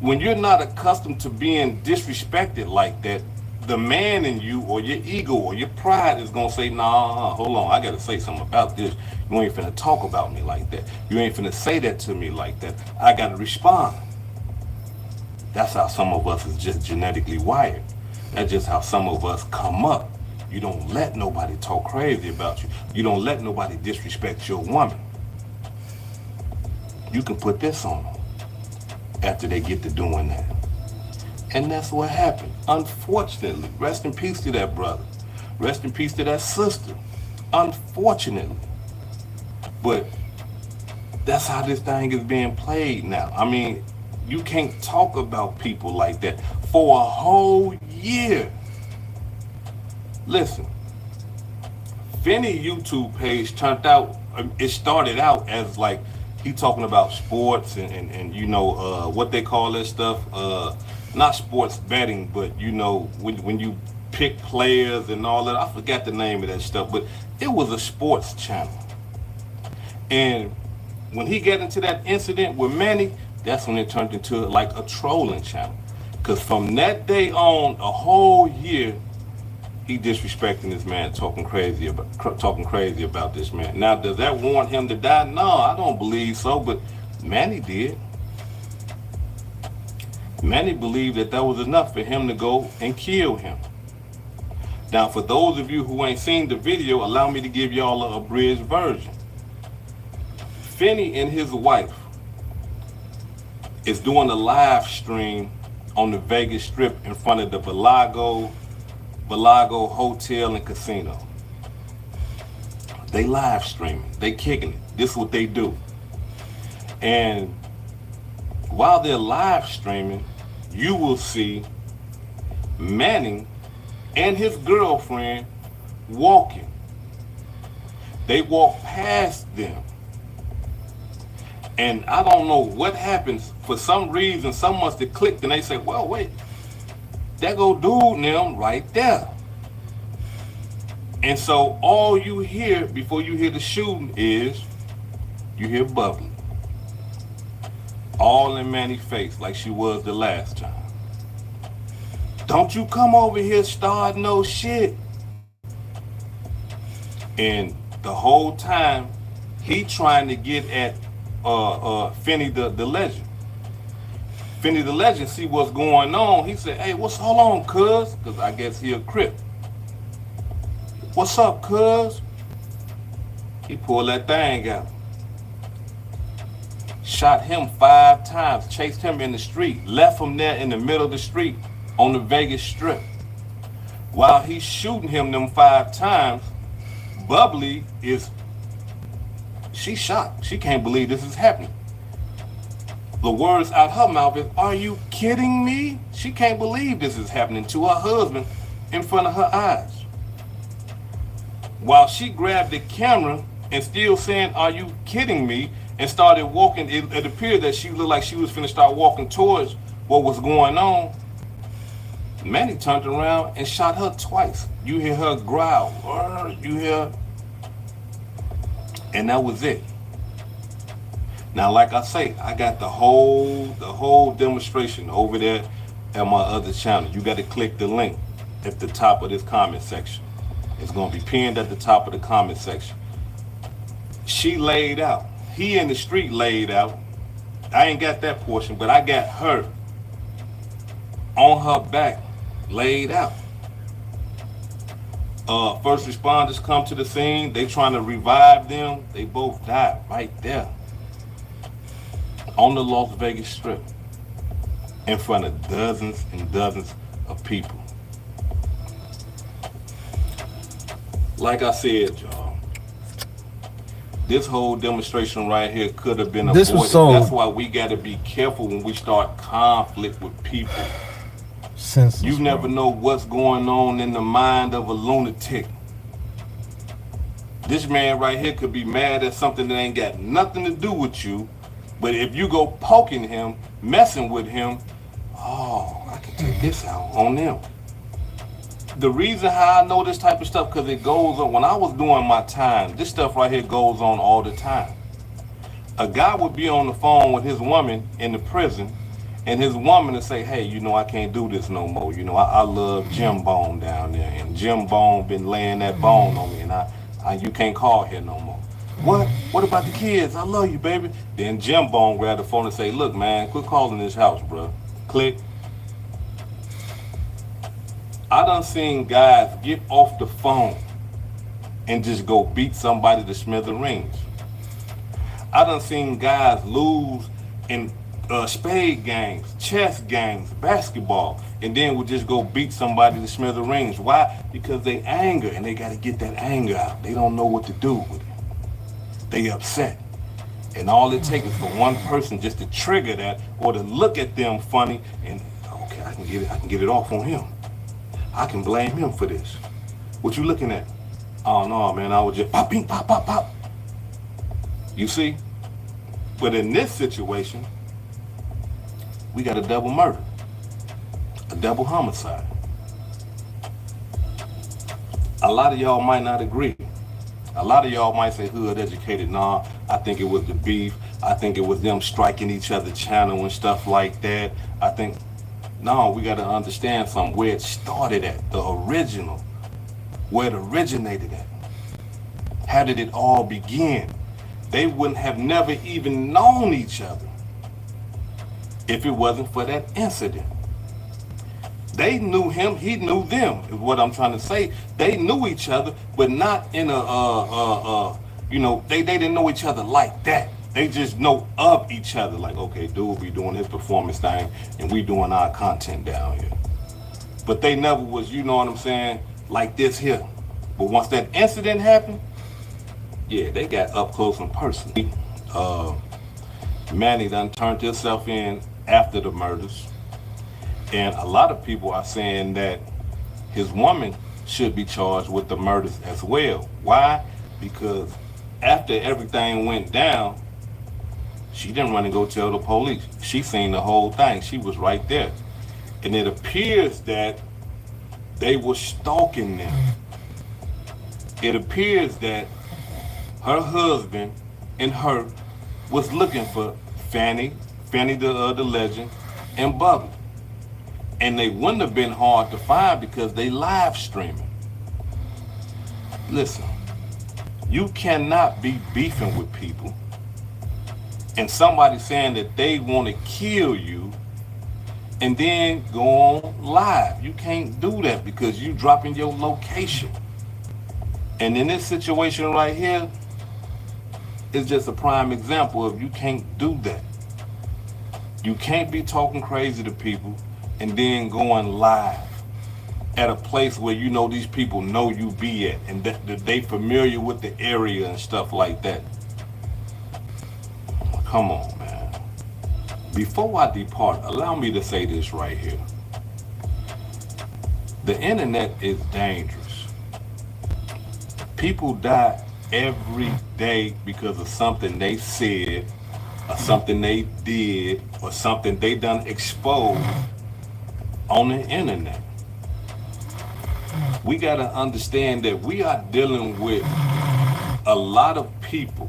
when you're not accustomed to being disrespected like that, the man in you or your ego or your pride is gonna say, nah, hold on, I gotta say something about this. You ain't finna talk about me like that. You ain't finna say that to me like that. I gotta respond. That's how some of us is just genetically wired. That's just how some of us come up. You don't let nobody talk crazy about you. You don't let nobody disrespect your woman. You can put this on them after they get to doing that. And that's what happened. Unfortunately, rest in peace to that brother. Rest in peace to that sister. Unfortunately. But that's how this thing is being played now. I mean, you can't talk about people like that for a whole year. Listen, Finney YouTube page it started out as like, he talking about sports and you know, what they call that stuff, not sports betting, but you know, when you pick players and all that. I forgot the name of that stuff, but it was a sports channel. And when he got into that incident with Manny, that's when it turned into like a trolling channel. Because from that day on, a whole year, he disrespecting this man, talking crazy about this man. Now, does that warrant him to die? No, I don't believe so, but Manny did. Manny believed that was enough for him to go and kill him. Now, for those of you who ain't seen the video, allow me to give y'all a abridged version. Finney and his wife is doing a live stream on the Vegas Strip in front of the Bellagio Hotel and Casino. They live streaming, they kicking it. This is what they do. And while they're live streaming, you will see Manning and his girlfriend walking. They walk past them. And I don't know what happens. For some reason, someone must have clicked and they say, well, wait, there go dude and them right there. And so all you hear before you hear the shooting is, you hear Bubbly. All in Manny's face like she was the last time. Don't you come over here start no shit. And the whole time, he trying to get at Finney the legend. Finney the legend see what's going on. He said, hey, hold on, cuz? Because I guess he a Crip. What's up, cuz? He pulled that thing out. Shot him 5 times, chased him in the street, left him there in the middle of the street on the Vegas Strip. While he's shooting him them 5 times, Bubbly she's shocked. She can't believe this is happening. The words out her mouth is, are you kidding me? She can't believe this is happening to her husband in front of her eyes. While she grabbed the camera and still saying, are you kidding me? And started walking, it appeared that she looked like she was finna start walking towards what was going on. Manny turned around and shot her twice. You hear her growl, you hear, and that was it. Now, like I say, I got the whole demonstration over there at my other channel. You got to click the link at the top of this comment section. It's going to be pinned at the top of the comment section. She laid out. He in the street laid out. I ain't got that portion, but I got her on her back, laid out. First responders come to the scene. They trying to revive them. They both died right there on the Las Vegas Strip in front of dozens and dozens of people. Like I said, y'all, this whole demonstration right here could have been avoided. That's why we got to be careful when we start conflict with people. You never know what's going on in the mind of a lunatic. This man right here could be mad at something that ain't got nothing to do with you, but if you go poking him, messing with him, oh, I can take this out on them. The reason how I know this type of stuff, because it goes on. When I was doing my time, this stuff right here goes on all the time. A guy would be on the phone with his woman in the prison, and his woman would say, hey, you know, I can't do this no more. You know, I love Jim Bone down there, and Jim Bone been laying that bone on me, and you can't call here no more. What? What about the kids? I love you, baby. Then Jim Bone grab the phone and say, look, man, quit calling this house, bro. Click. I done seen guys get off the phone and just go beat somebody to smithereens. I done seen guys lose in spade games, chess games, basketball, and then would just go beat somebody to smithereens. Why? Because they anger, and they got to get that anger out. They don't know what to do with it. They upset. And all it takes is for one person just to trigger that or to look at them funny and, okay, I can get it off on him. I can blame him for this. What you looking at? Oh no, man, I was just pop, ping, pop, pop, pop. You see? But in this situation, we got a double murder, a double homicide. A lot of y'all might not agree. A lot of y'all might say hood educated. Nah, I think it was the beef. I think it was them striking each other channel and stuff like that. I think, no, we got to understand something, where it started at, the original, where it originated at. How did it all begin? They wouldn't have never even known each other if it wasn't for that incident. They knew him, he knew them, is what I'm trying to say. They knew each other, but not in a, they didn't know each other like that. They just know of each other. Like, okay, dude be doing his performance thing, and we doing our content down here. But they never was, you know what I'm saying, like this here. But once that incident happened, yeah, they got up close and personal. Manny done turned himself in after the murders. And a lot of people are saying that his woman should be charged with the murders as well. Why? Because after everything went down, she didn't run and go tell the police. She seen the whole thing. She was right there. And it appears that they were stalking them. It appears that her husband and her was looking for Fanny the legend, and Bubby. And they wouldn't have been hard to find because they live streaming. Listen, you cannot be beefing with people and somebody saying that they want to kill you and then go on live. You can't do that because you dropping your location. And in this situation right here, it's just a prime example of you can't do that. You can't be talking crazy to people and then going live at a place where you know these people know you be at and that they familiar with the area and stuff like that. Come on, man. Before I depart, allow me to say this right here. The internet is dangerous. People die every day because of something they said or something they did or something they done exposed on the internet. We got to understand that we are dealing with a lot of people,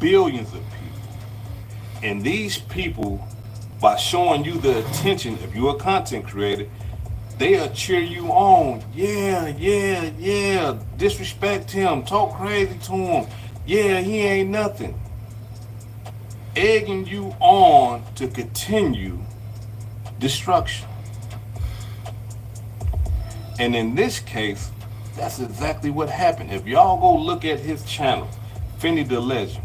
billions of people. And these people, by showing you the attention, if you're a content creator, they'll cheer you on. Yeah. Disrespect him. Talk crazy to him. Yeah, he ain't nothing. Egging you on to continue destruction. And in this case, that's exactly what happened. If y'all go look at his channel, Finny the Legend,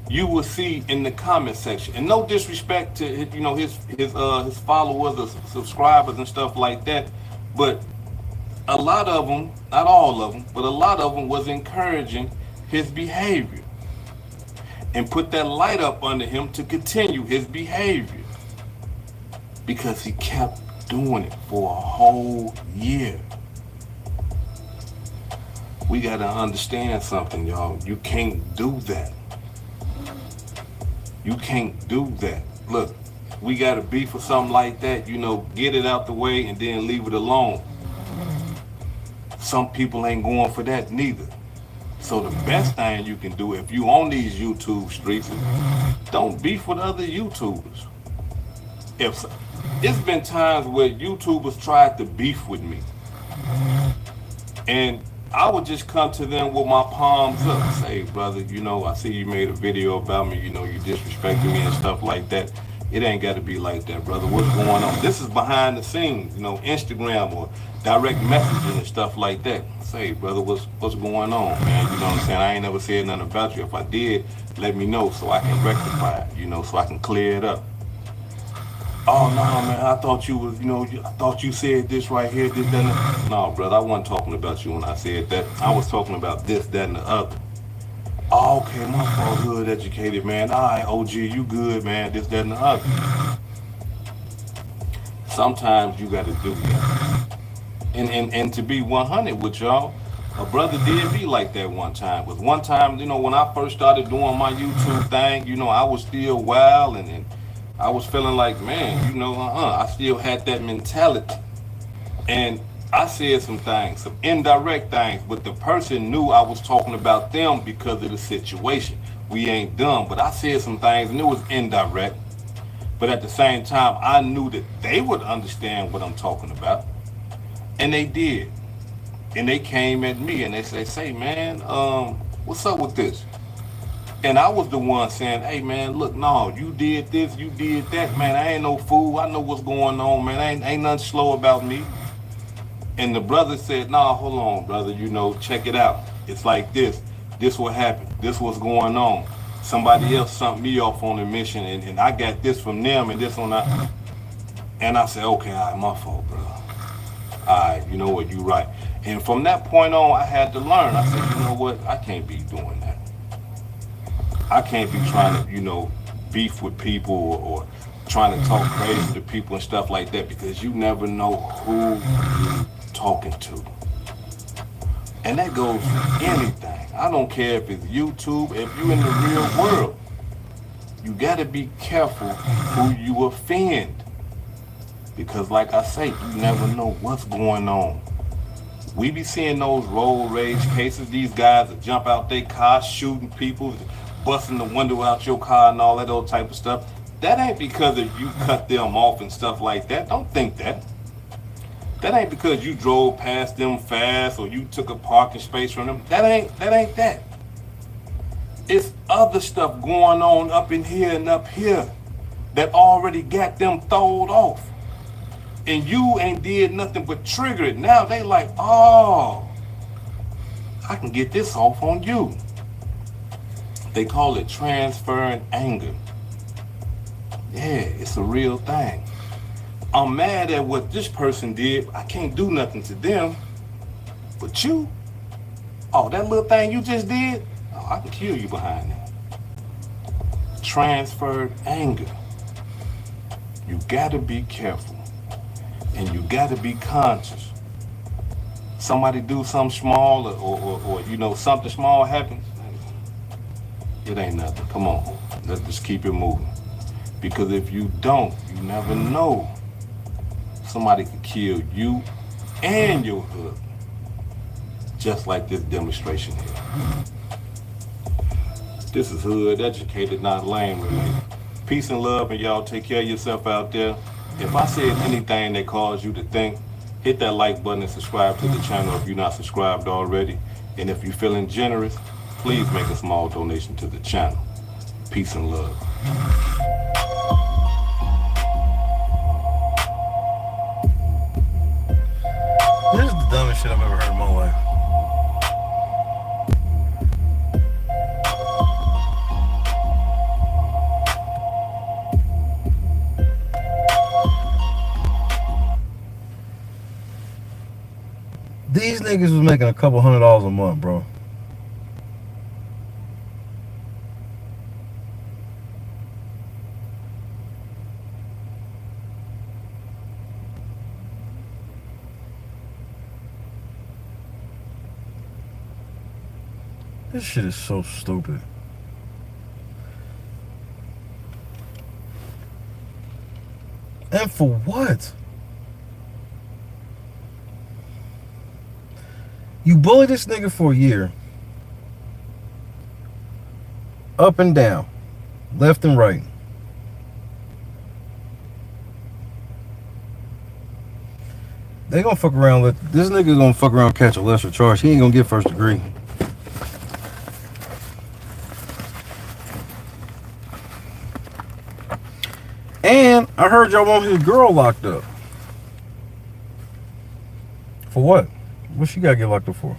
you will see in the comment section, and no disrespect to his followers or subscribers and stuff like that, but a lot of them, not all of them, but a lot of them was encouraging his behavior and put that light up under him to continue his behavior because he kept doing it for a whole year. We got to understand something, y'all. You can't do that. You can't do that. Look, we got to be for something like that, get it out the way and then leave it alone. Some people ain't going for that neither. So the best thing you can do if you on these YouTube streets is don't beef with other YouTubers. It's been times where YouTubers tried to beef with me. And I would just come to them with my palms up and say, brother, I see you made a video about me, you disrespecting me and stuff like that. It ain't got to be like that, brother. What's going on? This is behind the scenes, Instagram or direct messaging and stuff like that. Say, brother, what's going on, man? You know what I'm saying? I ain't never said nothing about you. If I did, let me know so I can rectify it, so I can clear it up. Oh, no, man, I thought you was, I thought you said this right here, this, that, and that. No, brother, I wasn't talking about you when I said that. I was talking about this, that, and the other. Oh, okay, my fault, good educated, man. All right, OG, you good, man, this, that, and the other. Sometimes you got to do that. And to be 100 with y'all, a brother did be like that one time. Because one time, when I first started doing my YouTube thing, I was still wild and I was feeling like, man, I still had that mentality. And I said some things, some indirect things, but the person knew I was talking about them because of the situation. We ain't dumb, but I said some things and it was indirect. But at the same time, I knew that they would understand what I'm talking about. And they did. And they came at me and they say, man, what's up with this? And I was the one saying, hey man, look, no, you did this, you did that, man. I ain't no fool. I know what's going on, man. Ain't nothing slow about me. And the brother said, nah, hold on, brother, check it out. It's like this. This what happened. This what's going on. Somebody else sent me off on a mission, and I got this from them and this on that. And I said, okay, all right, my fault, bro. All right, you know what, you right. And from that point on, I had to learn. I said, you know what, I can't be doing that. I can't be trying to, beef with people or trying to talk crazy to people and stuff like that, because you never know who you're talking to. And that goes for anything. I don't care if it's YouTube, if you're in the real world. You gotta be careful who you offend. Because like I say, you never know what's going on. We be seeing those road rage cases, these guys that jump out their car, shooting people, busting the window out your car and all that old type of stuff. That ain't because if you cut them off and stuff like that. Don't think that. That ain't because you drove past them fast or you took a parking space from them. That ain't that. It's other stuff going on up in here and up here that already got them throwed off. And you ain't did nothing but trigger it. Now they like, oh, I can get this off on you. They call it transferring anger. Yeah, it's a real thing. I'm mad at what this person did. I can't do nothing to them. But you, oh, that little thing you just did, oh, I can kill you behind that. Transferred anger. You gotta be careful. And you gotta be conscious. Somebody do something small or something small happens, it ain't nothing. Come on, let's just keep it moving. Because if you don't, you never know. Somebody could kill you and your husband. Just like this demonstration here. This is hood educated, not lame related. Peace and love, and y'all take care of yourself out there. If I said anything that caused you to think, hit that like button and subscribe to the channel if you're not subscribed already. And if you're feeling generous, please make a small donation to the channel. Peace and love. This is the dumbest shit I've ever heard in my life. These niggas was making a couple $100 a month, bro. This shit is so stupid. And for what? You bully this nigga for a year. Up and down. Left and right. They gonna fuck around with this nigga gonna fuck around catch a lesser charge. He ain't gonna get first degree. And I heard y'all want his girl locked up. For what? What she gotta get locked up for?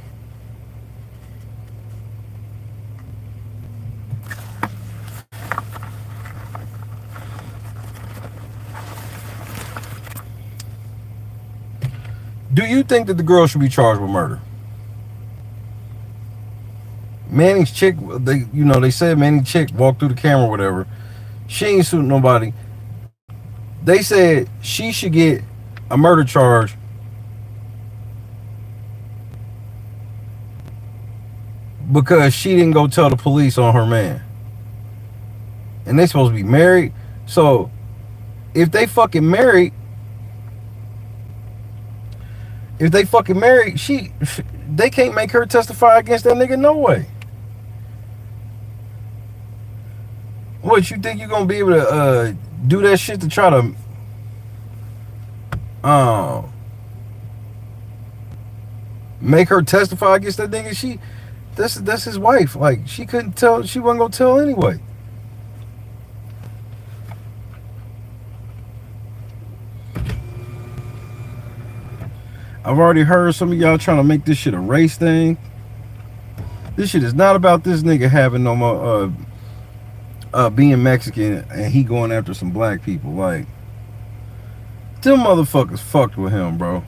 Do you think that the girl should be charged with murder? Manning's chick, they said Manning's chick walked through the camera or whatever. She ain't suing nobody. They said she should get a murder charge because she didn't go tell the police on her man. And they supposed to be married. So if they fucking married, If they fucking married, they can't make her testify against that nigga, no way. What, you think you're gonna be able to do that shit to try to make her testify against that nigga? That's his wife. Like, she couldn't tell, she wasn't gonna tell anyway. I've already heard some of y'all trying to make this shit a race thing. This shit is not about this nigga having no more being Mexican and he going after some black people. Like, them motherfuckers fucked with him, bro.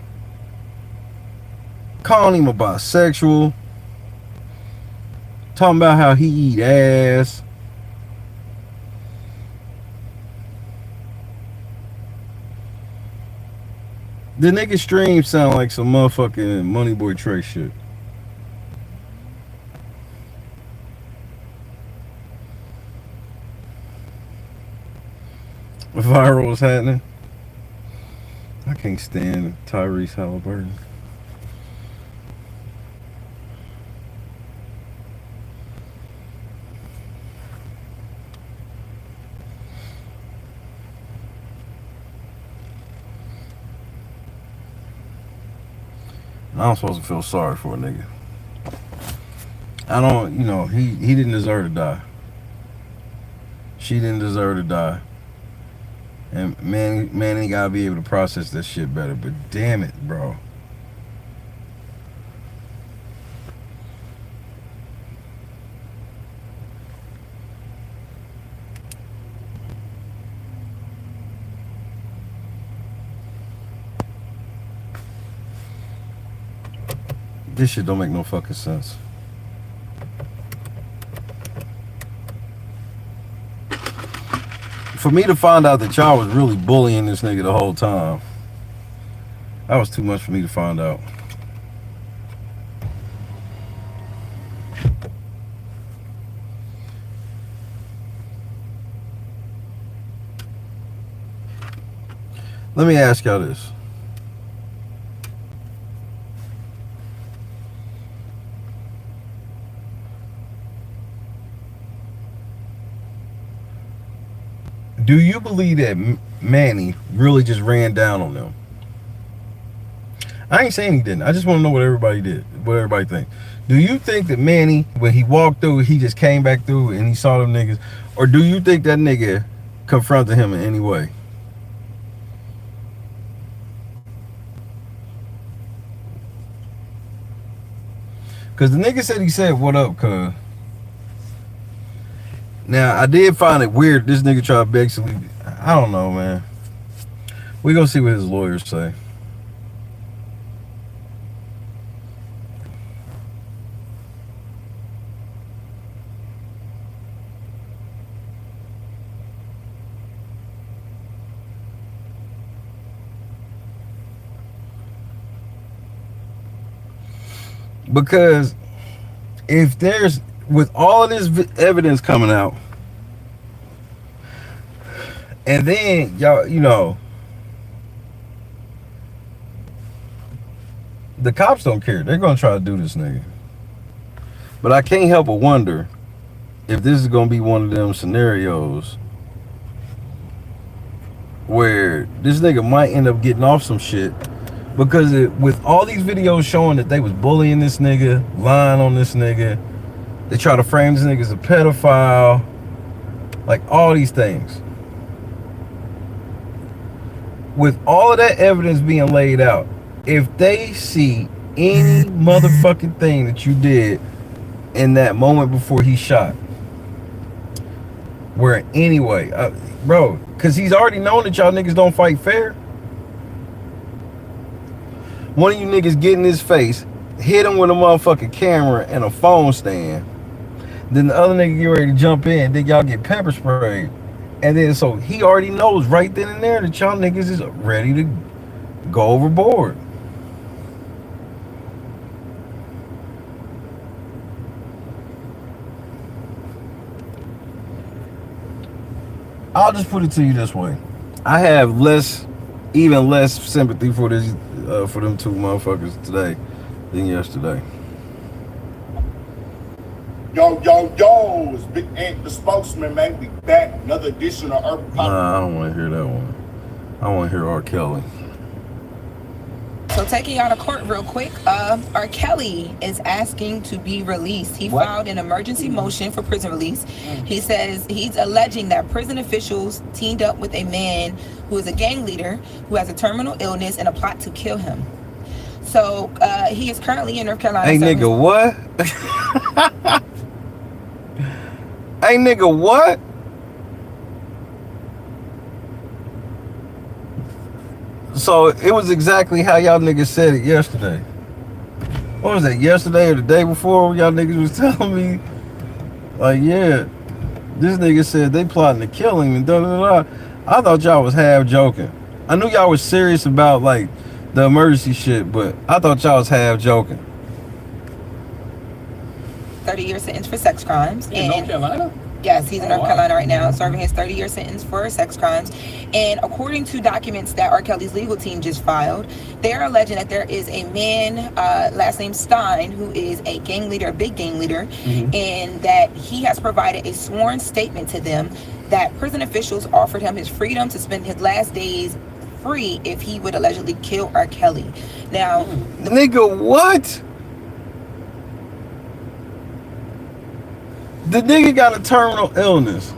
Calling him a bisexual. Talking about how he eat ass. The nigga stream sound like some motherfucking Money Boy Trey shit. Viral is happening. I can't stand Tyrese Halliburton. I'm supposed to feel sorry for a nigga. I don't, you know, he didn't deserve to die. She didn't deserve to die. And man, he gotta be able to process that shit better. But damn it, bro. This shit don't make no fucking sense. For me to find out that y'all was really bullying this nigga the whole time, that was too much for me to find out. Let me ask y'all this. Do you believe that Manny really just ran down on them? I ain't saying he didn't. I just want to know what everybody did, what everybody think. Do you think that Manny, when he walked through, he just came back through and he saw them niggas? Or do you think that nigga confronted him in any way? Because the nigga said he said, "What up, cuz?" Now, I did find it weird. This nigga tried to basically, I don't know, man. We gonna see what his lawyers say. Because if there's, with all of this evidence coming out, and then y'all, you know, the cops don't care. They're gonna try to do this nigga. But I can't help but wonder if this is gonna be one of them scenarios where this nigga might end up getting off some shit, because with all these videos showing that they was bullying this nigga, lying on this nigga, they try to frame this nigga as a pedophile, like all these things. With all of that evidence being laid out, if they see any motherfucking thing that you did in that moment before he shot, where anyway, bro, because he's already known that y'all niggas don't fight fair. One of you niggas get in his face, hit him with a motherfucking camera and a phone stand. Then the other nigga get ready to jump in. Then y'all get pepper sprayed. And then so he already knows right then and there that y'all niggas is ready to go overboard. I'll just put it to you this way. I have less even less sympathy for this for them two motherfuckers today than yesterday. Yo, it's Big Ant, the spokesman, man. We back. Another edition of Urban Pop. Nah, I don't want to hear that one. I want to hear R. Kelly. So taking y'all to court real quick, R. Kelly is asking to be released. He filed an emergency motion for prison release. He says he's alleging that prison officials teamed up with a man who is a gang leader who has a terminal illness and a plot to kill him. So he is currently in North Carolina. Hey, nigga, what? Hey, nigga, what? So it was exactly how y'all niggas said it yesterday. What was that, yesterday or the day before? Y'all niggas was telling me, like, yeah, this nigga said they plotting to kill him and da da da. I thought y'all was half joking. I knew y'all was serious about, like, the emergency shit, but I thought y'all was half joking. 30-year sentence for sex crimes. In North Carolina? Yes, he's in North Carolina right now, serving his 30-year sentence for sex crimes. And according to documents that R. Kelly's legal team just filed, they are alleging that there is a man, last name Stein, who is a gang leader, a big gang leader, and that he has provided a sworn statement to them that prison officials offered him his freedom to spend his last days free if he would allegedly kill R. Kelly. Now, nigga, what? The nigga got a terminal illness.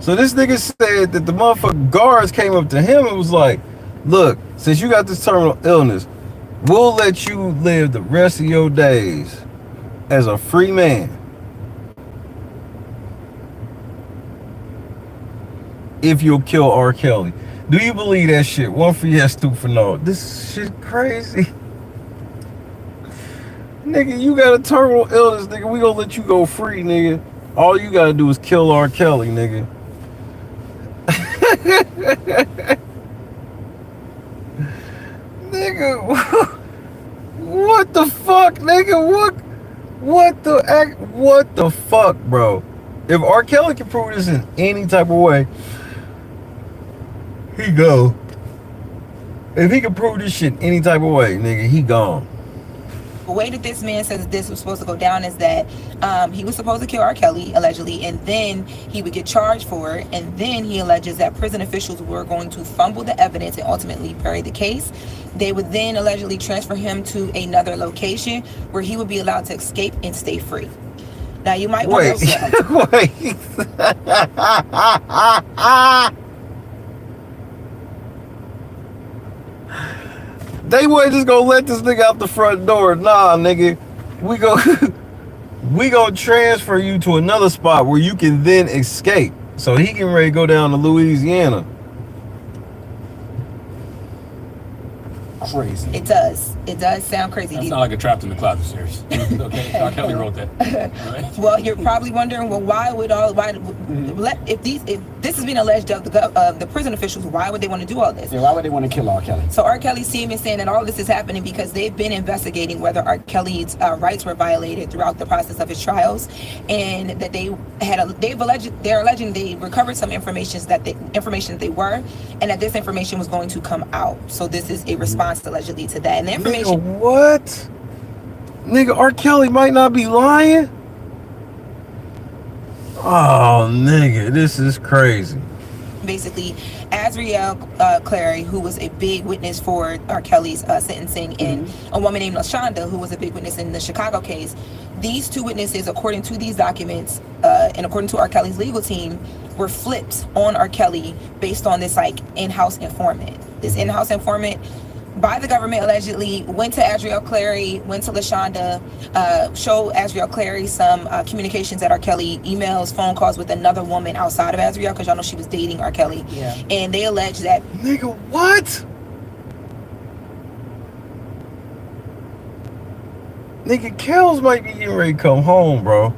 So this nigga said that the motherfucking guards came up to him and was like, look, since you got this terminal illness, we'll let you live the rest of your days as a free man if you'll kill R. Kelly. Do you believe that shit? One for yes, two for no. This shit crazy. Nigga, you got a terminal illness, nigga. We gonna let you go free, nigga. All you gotta do is kill R. Kelly, nigga. Nigga, what the fuck, nigga? What the fuck, bro? If R. Kelly can prove this in any type of way, he go. If he can prove this shit any type of way, nigga, he gone. The way that this man says this was supposed to go down is that he was supposed to kill R. Kelly, allegedly, and then he would get charged for it. And then he alleges that prison officials were going to fumble the evidence and ultimately bury the case. They would then allegedly transfer him to another location where he would be allowed to escape and stay free. Now, you might wait. Wait. They wasn't just gonna let this nigga out the front door. Nah, nigga. We gonna transfer you to another spot where you can then escape. So he can ready to go down to Louisiana. Crazy. It does sound crazy. That's not like a Trapped in the Closet series. Okay, R. Kelly wrote that. Right? Well, you're probably wondering, well, if this is being alleged of the prison officials, why would they want to do all this? Yeah, why would they want to kill R. Kelly? So R. Kelly's team is saying that all this is happening because they've been investigating whether R. Kelly's rights were violated throughout the process of his trials, and that they're alleging they recovered some information that they were, and that this information was going to come out. So this is a response allegedly to that. And the information. Nigga, what? Nigga, R. Kelly might not be lying. Oh, nigga, this is crazy. Basically, Azriel Clary, who was a big witness for R. Kelly's sentencing, and a woman named LaShonda, who was a big witness in the Chicago case. These two witnesses, according to these documents, and according to R. Kelly's legal team, were flipped on R. Kelly based on this in-house informant. This in-house informant by the government allegedly went to Azriel Clary, went to LaShonda, showed Azriel Clary some communications that R. Kelly, emails, phone calls with another woman outside of Azriel, because y'all know she was dating R. Kelly. Yeah. And they allege that. Nigga, what? Nigga, Kells might be getting ready to come home, bro.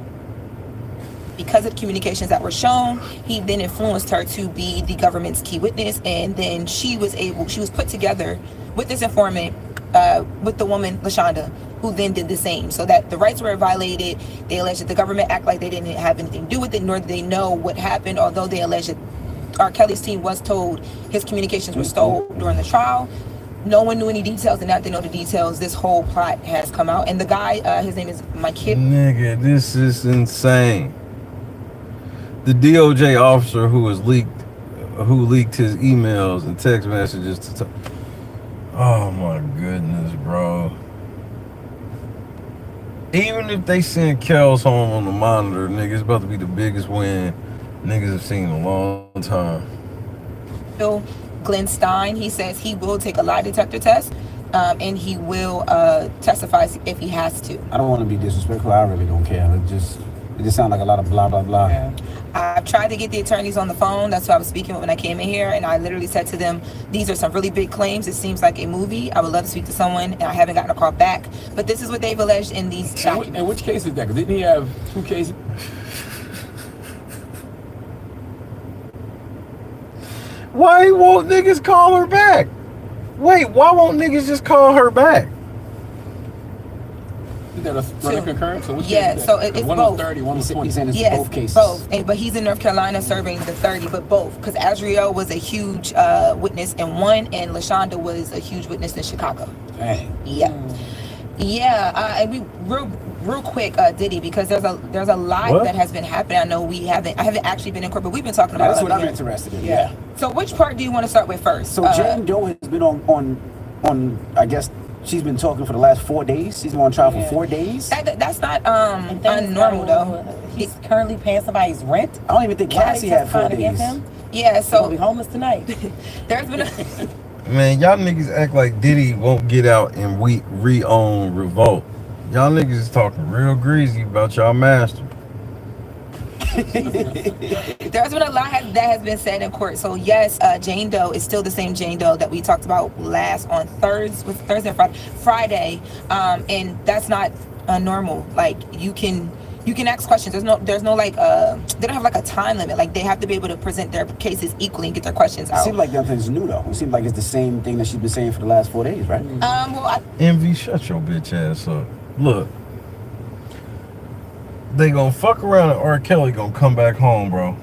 Because of communications that were shown, he then influenced her to be the government's key witness, and then she was put together with this informant, with the woman LaShonda, who then did the same, so that the rights were violated. They alleged that the government act like they didn't have anything to do with it, nor did they know what happened, although they alleged that R. Kelly's team was told his communications were stolen during the trial. No one knew any details, and now they know the details. This whole plot has come out, and the guy, his name is Mike. Nigga, this is insane. The DOJ officer who leaked his emails and text messages to. Oh my goodness, bro. Even if they send Kels home on the monitor, nigga, it's about to be the biggest win niggas have seen in a long time. Glenn Stein, he says he will take a lie detector test, and he will testify if he has to. I don't want to be disrespectful. I really don't care. It just sounds like a lot of blah blah blah. Yeah. I've tried to get the attorneys on the phone. That's what I was speaking with when I came in here, and I literally said to them, these are some really big claims. It seems like a movie. I would love to speak to someone, and I haven't gotten a call back. But this is what they've alleged in these documents. And which case is that? Because didn't he have 2 cases? Why won't niggas call her back? Wait, why won't niggas just call her back? Is that a running concurrent? So So it's one both. Was 30, one was 20. He's saying it's Yes, both cases. both. But he's in North Carolina serving the 30, but both. Because Azriel was a huge witness in one, and LaShonda was a huge witness in Chicago. Dang. Yeah. Yeah, and we real quick, Diddy, because there's a lot that has been happening. I know I haven't actually been in court, but we've been talking about. That's what I'm interested in. Yeah. So which part do you want to start with first? So Jane Doe has been on I guess she's been talking for the last 4 days. She's been on trial for 4 days. That's not unnormal though. He's currently paying somebody's rent. I don't even think Cassie had 4 days. Yeah, so he'll be homeless tonight. There's been Man, y'all niggas act like Diddy won't get out and we re-own Revolt. Y'all niggas is talking real greasy about y'all master. There's been a lot that has been said in court. So yes, Jane Doe is still the same Jane Doe that we talked about last on Thursday and Friday, and that's not normal. Like you can ask questions. There's no like they don't have like a time limit. Like they have to be able to present their cases equally and get their questions out. It seems like nothing's new though. It seems like it's the same thing that she's been saying for the last 4 days, right? Envy, shut your bitch ass up. Look, they gonna fuck around and R. Kelly gonna come back home, bro.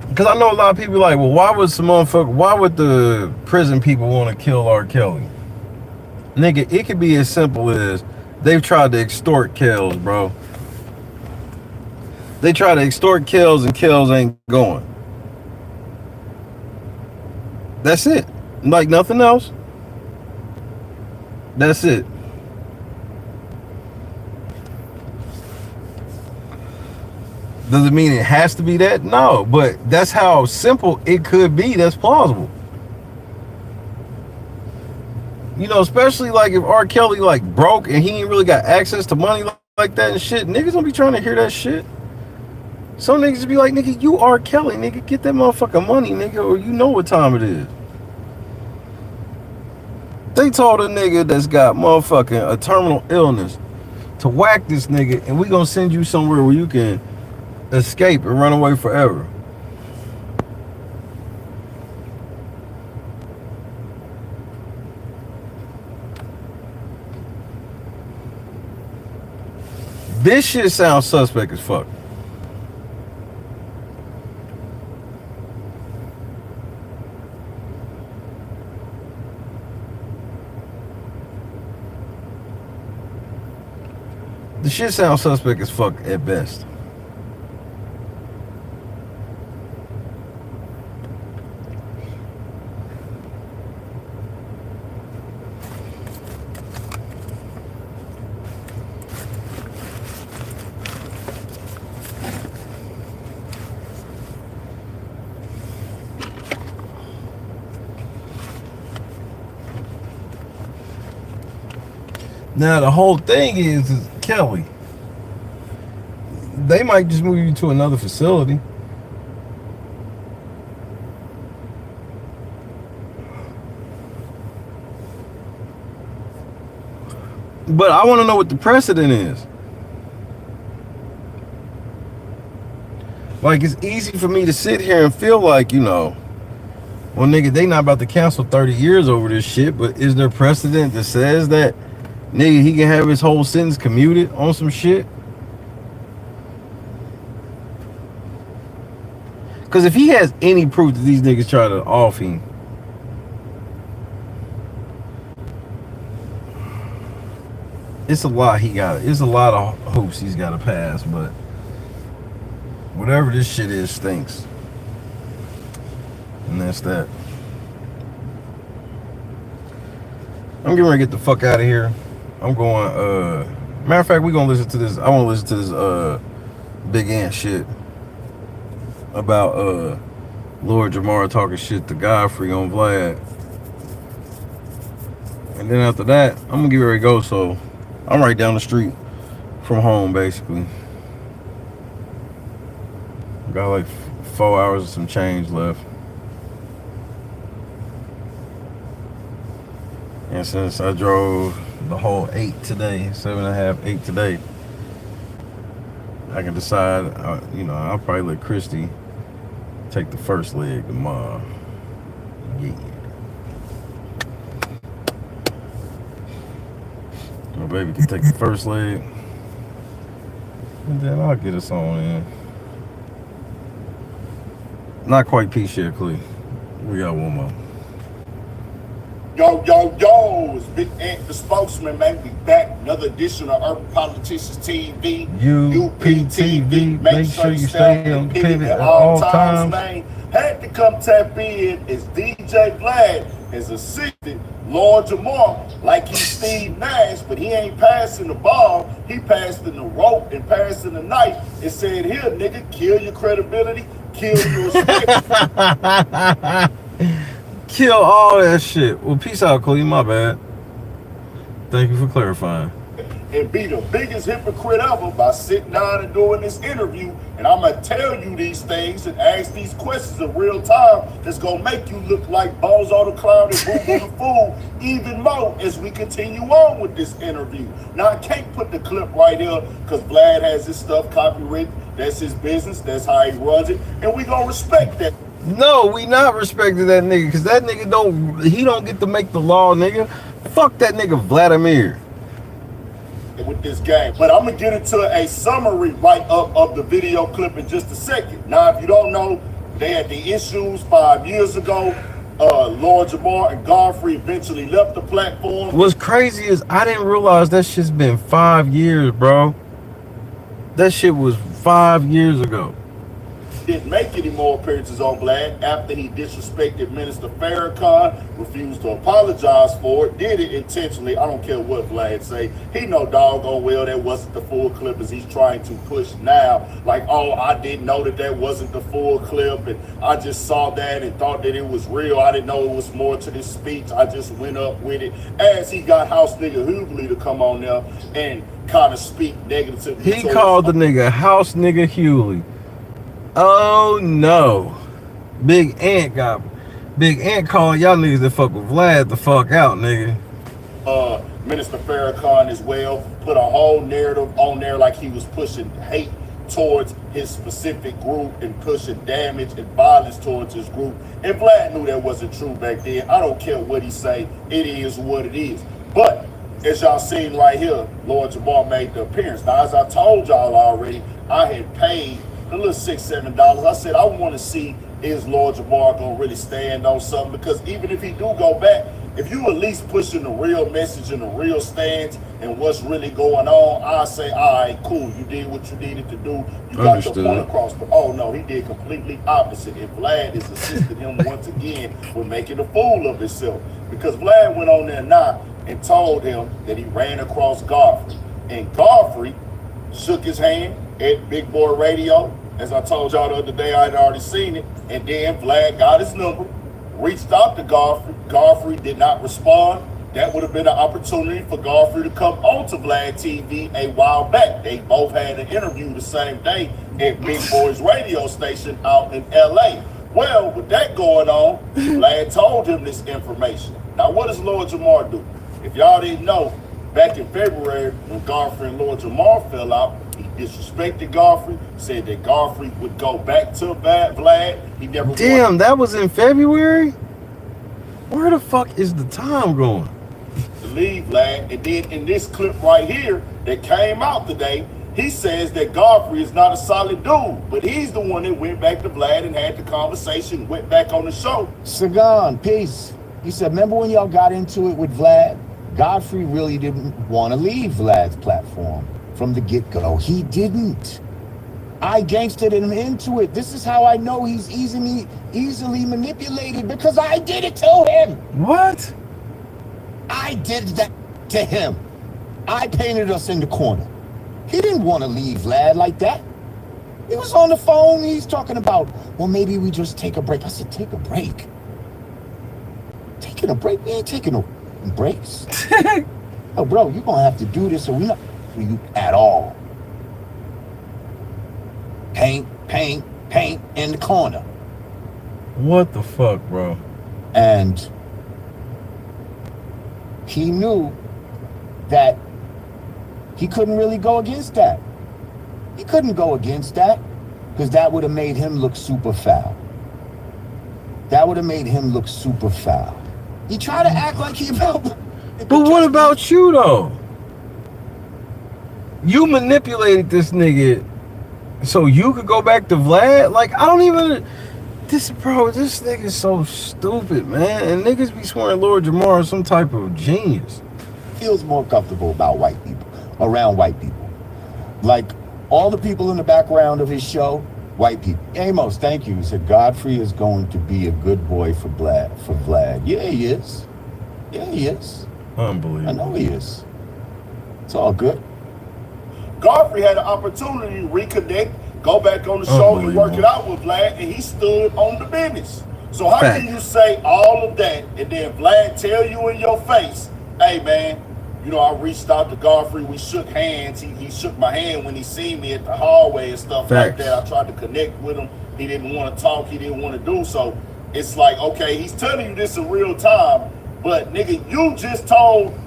Because I know a lot of people like, well, why would the prison people want to kill R. Kelly? Nigga, it could be as simple as they've tried to extort Kells, bro. They try to extort Kells and Kells ain't going. That's it. Like nothing else. That's it. Does it mean it has to be that? No, but that's how simple it could be. That's plausible. You know, especially like if R. Kelly like broke and he ain't really got access to money like that and shit, niggas don't be trying to hear that shit. Some niggas be like, nigga, you R. Kelly, nigga, get that motherfucking money, nigga, or you know what time it is. They told a nigga that's got motherfucking a terminal illness to whack this nigga, and we gonna send you somewhere where you can escape and run away forever. This shit sounds suspect as fuck. The shit sounds suspect as fuck at best. Now the whole thing is Kelly. They might just move you to another facility. But I want to know what the precedent is. Like, it's easy for me to sit here and feel like, you know, well, nigga, they not about to cancel 30 years over this shit, but is there precedent that says that Nigga, he can have his whole sentence commuted on some shit. Because if he has any proof that these niggas try to off him, it's a lot it's a lot of hoops he's got to pass, but whatever this shit is stinks. And that's that. I'm getting ready to get the fuck out of here. I'm going, matter of fact, we're gonna listen to this. I want to listen to this Big Ant shit about Lord Jamar talking shit to Godfrey on Vlad. And then after that, I'm gonna get ready to go. So I'm right down the street from home, basically. Got like 4 hours and some change left. And since I drove the whole 8 today, 7.5, 8 today, I can decide, you know, I'll probably let Christy take the first leg tomorrow. Yeah. My baby can take the first leg. And then I'll get us on in. Not quite peace yet, Clee. We got one more. Yo, yo, yo, it's Big Ant, the spokesman, man. We back. Another edition of Urban Politicians TV. UPTV. Make sure you stay on pivot at all times. Man. Had to come tap in is DJ Vlad, his assistant, Lord Jamar, like he's Steve Nash, but he ain't passing the ball. He passing the rope and passing the knife and said, here, nigga, kill your credibility, kill your respect. Kill all that shit. Well, peace out, Clee. My bad. Thank you for clarifying. And be the biggest hypocrite ever by sitting down and doing this interview. And I'm going to tell you these things and ask these questions in real time that's going to make you look like Bozo the Clown and Boo Boo the Fool even more as we continue on with this interview. Now, I can't put the clip right here because Vlad has his stuff copyrighted. That's his business. That's how he runs it. And we going to respect that. No, we not respecting that nigga because that nigga don't get to make the law, nigga. Fuck that nigga Vladimir. With this game, but I'm gonna get into a summary write-up of the video clip in just a second. Now, if you don't know, they had the issues 5 years ago. Lord Jamar and Godfrey eventually left the platform. What's crazy is I didn't realize that shit's been 5 years, bro. That shit was 5 years ago. Didn't make any more appearances on Vlad after he disrespected Minister Farrakhan, refused to apologize for it, did it intentionally. I don't care what Vlad say. He know doggone well that wasn't the full clip as he's trying to push now. Like, oh, I didn't know that wasn't the full clip and I just saw that and thought that it was real. I didn't know it was more to this speech. I just went up with it. As he got House nigga Hughley to come on there and kind of speak negatively. He called the nigga House nigga Hughley. Oh no. Big Ant calling y'all niggas that fuck with Vlad the fuck out, nigga. Minister Farrakhan as well put a whole narrative on there like he was pushing hate towards his specific group and pushing damage and violence towards his group. And Vlad knew that wasn't true back then. I don't care what he say, it is what it is. But as y'all seen right here, Lord Jamar made the appearance. Now, as I told y'all already, I had paid a little $6, $7. I said I want to see is Lord Jamar gonna really stand on something, because even if he do go back, if you at least pushing the real message and the real stance and what's really going on, I say, all right, cool, you did what you needed to do. You got your point across. But oh no, he did completely opposite. And Vlad is assisting him once again with making a fool of himself, because Vlad went on there now and told him that he ran across Godfrey, and Godfrey shook his hand at Big Boy Radio. As I told y'all the other day, I had already seen it. And then Vlad got his number, reached out to Godfrey. Godfrey did not respond. That would have been an opportunity for Godfrey to come onto Vlad TV a while back. They both had an interview the same day at Big Boy's radio station out in LA. Well, with that going on, Vlad told him this information. Now, what does Lord Jamar do? If y'all didn't know, back in February, when Godfrey and Lord Jamar fell out, he disrespected Godfrey, said that Godfrey would go back to Vlad. He never. Damn, that was in February? Where the fuck is the time going? leave Vlad. And then in this clip right here that came out today, he says that Godfrey is not a solid dude, but he's the one that went back to Vlad and had the conversation, went back on the show. Sagan, peace. He said, remember when y'all got into it with Vlad? Godfrey really didn't want to leave Vlad's platform from the get-go. He didn't. I gangstered him into it. This is how I know he's easily manipulated, because I did it to him. What? I did that to him. I painted us in the corner. He didn't want to leave Vlad like that. He was on the phone. He's talking about, well, maybe we just take a break. I said, take a break? Taking a break? We ain't taking no breaks. Oh, bro, you're going to have to do this, or we're not for you at all. Paint in the corner. What the fuck, bro? And he knew that he couldn't really go against that. He couldn't go against that, because that would have made him look super foul. That would have made him look super foul. He tried to act like he about... But what about you, though? You manipulated this nigga so you could go back to Vlad? Like, I don't even... This nigga's so stupid, man. And niggas be swearing Lord Jamar is some type of genius. Feels more comfortable about white people, around white people. Like, all the people in the background of his show, white people. Amos, thank you. He said, Godfrey is going to be a good boy for Vlad. Yeah, he is. Yeah, he is. Unbelievable. I know he is. It's all good. Godfrey had an opportunity to reconnect, go back on the show and work it out with Vlad, and he stood on the business. So how can you say all of that and then Vlad tell you in your face, hey man, you know, I reached out to Godfrey, we shook hands, he shook my hand when he seen me at the hallway and stuff like that. I tried to connect with him, he didn't want to talk, he didn't want to do so. It's like, okay, he's telling you this in real time, but nigga, you just told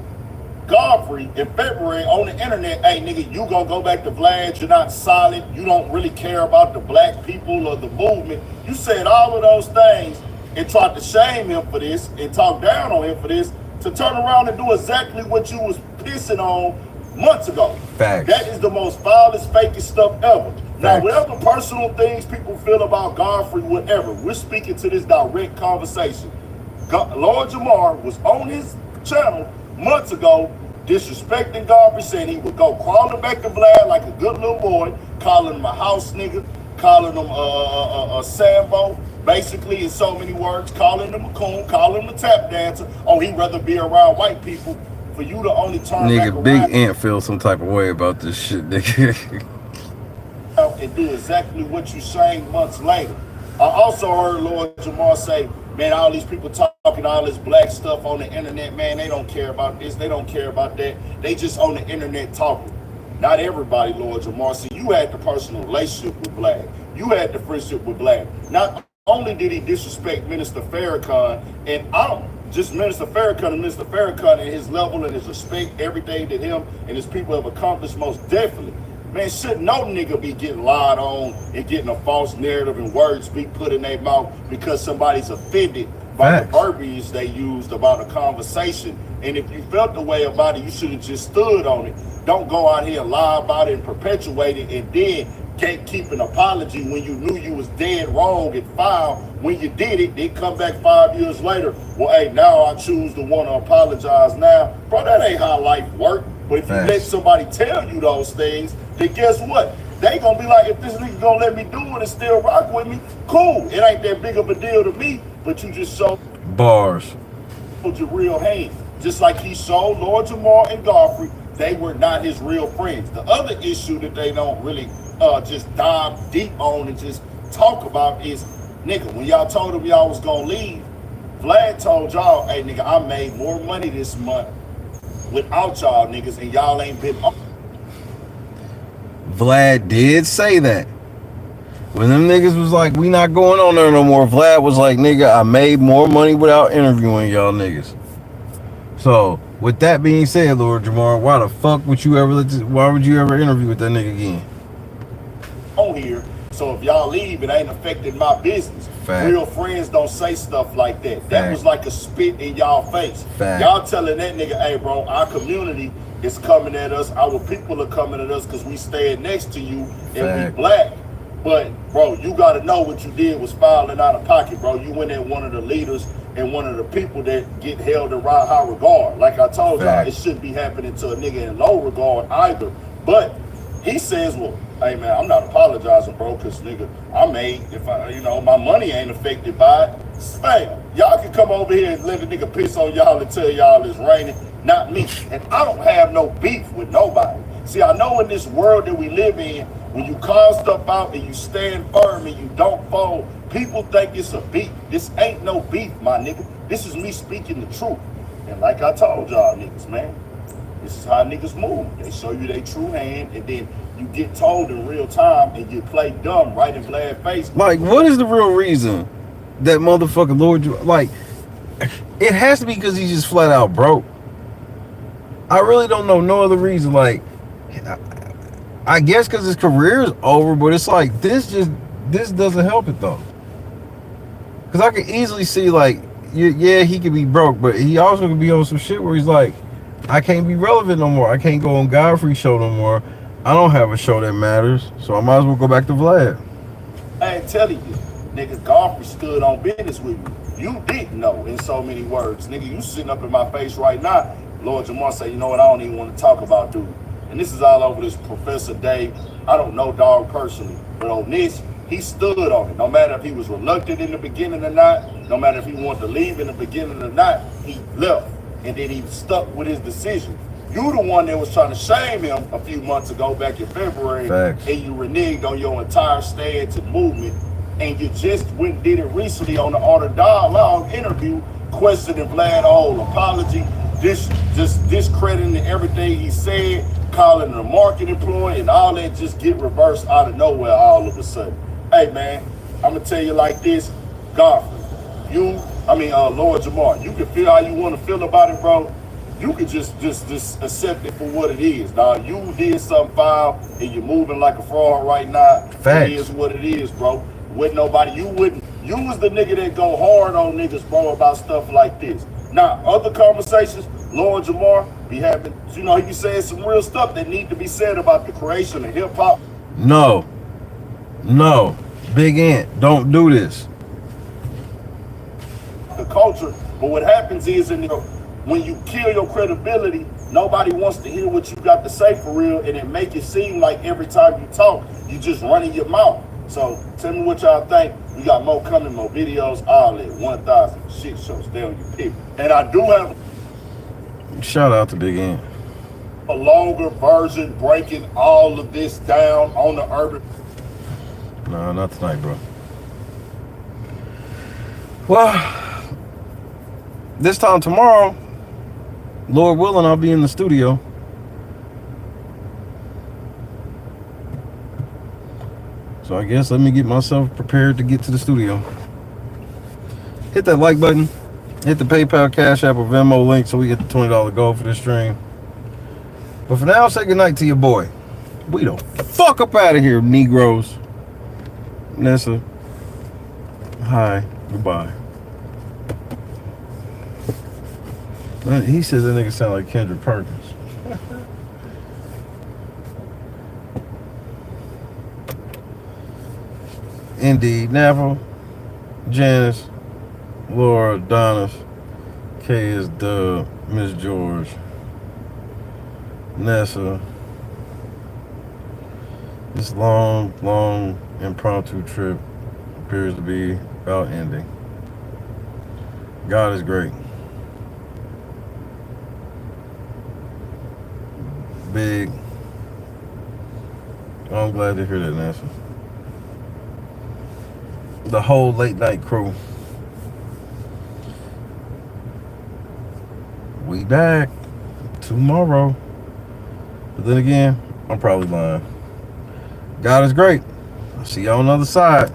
Godfrey in February on the internet, hey nigga, you gonna go back to Vlad, you're not solid, you don't really care about the black people or the movement. You said all of those things and tried to shame him for this and talk down on him for this, to turn around and do exactly what you was pissing on months ago. Facts. That is the most foulest, fakest stuff ever. Facts. Now, whatever personal things people feel about Godfrey, whatever, we're speaking to this direct conversation. Lord Jamar was on his channel months ago disrespecting Godfrey, saying he would go crawling back to Vlad like a good little boy, calling him a house nigga, calling him a Sambo, basically in so many words, calling him a coon, calling him a tap dancer. Oh, he'd rather be around white people. For you to only turn nigga, back Big around Ant feels some type of way about this shit, nigga. and do exactly what you saying months later. I also heard Lord Jamar say, man, all these people talking all this black stuff on the internet, man, they don't care about this, they don't care about that. They just on the internet talking. Not everybody, Lord Jamar. See, you had the personal relationship with Vlad. You had the friendship with Vlad. Not only did he disrespect Minister Farrakhan, and just Minister Farrakhan and Minister Farrakhan and his level and his respect, everything that him and his people have accomplished, most definitely. Man, should no nigga be getting lied on and getting a false narrative and words be put in their mouth because somebody's offended by the verbiage they used about a conversation. And if you felt the way about it, you should have just stood on it. Don't go out here and lie about it and perpetuate it and then can't keep an apology when you knew you was dead wrong and foul. When you did it, they come back 5 years later. Well, hey, now I choose to want to apologize now. Bro, that ain't how life works. But if you let somebody tell you those things, then guess what? They gonna be like, if this nigga gonna let me do it and still rock with me, cool. It ain't that big of a deal to me, but you just showed bars. Your real hand. Just like he showed Lord Jamar and Godfrey, they were not his real friends. The other issue that they don't really just dive deep on and just talk about is, nigga, when y'all told him y'all was gonna leave, Vlad told y'all, hey nigga, I made more money this month without y'all niggas and y'all ain't been on. Vlad did say that. When them niggas was like, we not going on there no more, Vlad was like, nigga, I made more money without interviewing y'all niggas. So, with that being said, Lord Jamar, why would you ever interview with that nigga again? On here, So if y'all leave, it ain't affecting my business. Fact. Real friends don't say stuff like that. That Fact. was like a spit in y'all face. Fact. Y'all telling that nigga, hey bro, our community is coming at us. Our people are coming at us because we stand next to you and Fact. we black. But bro, you gotta know what you did was filing out of pocket, bro. You went at one of the leaders and one of the people that get held in high regard. Like I told y'all, it shouldn't be happening to a nigga in low regard either. But he says, well, hey man, I'm not apologizing, bro, because nigga, I made, if I, you know, my money ain't affected by it. Hey, y'all can come over here and let a nigga piss on y'all and tell y'all it's raining, not me. And I don't have no beef with nobody. See, I know in this world that we live in, when you call stuff out and you stand firm and you don't fold, people think it's a beef. This ain't no beef, my nigga. This is me speaking the truth. And like I told y'all niggas, man, this is how niggas move. They show you their true hand, and then you get told in real time, and you play dumb right in Vlad's face. Like, what is the real reason that motherfucker Lord, like, it has to be because he's just flat out broke. I really don't know no other reason. Like, I guess because his career is over, but it's like, this doesn't help it though. Because I could easily see, like, yeah, he could be broke, but he also could be on some shit where he's like, I can't be relevant no more. I can't go on Godfrey's show no more. I don't have a show that matters, so I might as well go back to Vlad. I ain't telling you, nigga, Godfrey stood on business with you. You didn't know in so many words. Nigga, you sitting up in my face right now. Lord Jamar say, you know what, I don't even want to talk about dude. And this is all over this Professor Dave. I don't know dog personally, but on this, he stood on it. No matter if he was reluctant in the beginning or not, no matter if he wanted to leave in the beginning or not, he left. And then he stuck with his decision. You the one that was trying to shame him a few months ago, back in February. Facts. And you reneged on your entire stance and movement. And you just went and did it recently on the Art of Dialogue interview, questioning Vlad whole apology, just discrediting everything he said, calling him a marketing ploy, and all that just get reversed out of nowhere all of a sudden. Hey man, I'm gonna tell you like this, Godfrey, Lord Jamar, you can feel how you want to feel about it, bro. You can just accept it for what it is, dog. You did something foul and you're moving like a fraud right now. Facts. It is what it is, bro. With nobody, you was the nigga that go hard on niggas, bro, about stuff like this. Now, other conversations, Lord Jamar be having, you know, he be saying some real stuff that need to be said about the creation of hip hop. No, Big Ant, don't do this. The culture, but what happens is when you kill your credibility, nobody wants to hear what you got to say for real, and it make it seem like every time you talk, you just running your mouth. So tell me what y'all think. We got more coming, more videos, all that 1,000 shit shows. Stay on your pick. And I do have Shout out to Big Ant. a longer version breaking all of this down on the urban. No, not tonight, bro. Well, this time tomorrow, Lord willing, I'll be in the studio. So I guess let me get myself prepared to get to the studio. Hit that like button. Hit the PayPal, Cash App, or Venmo link so we get the $20 goal for this stream. But for now, say goodnight to your boy. We the fuck up out of here, Negroes. Nessa. Hi. Goodbye. He says that nigga sound like Kendrick Perkins. Indeed. Napa, Janice, Laura, Donna, K is Dub, Miss George, Nessa. This long impromptu trip appears to be about ending. God is great. Big. I'm glad to hear that, Nessa. The whole late night crew. We back tomorrow. But then again, I'm probably lying. God is great. I'll see y'all on the other side.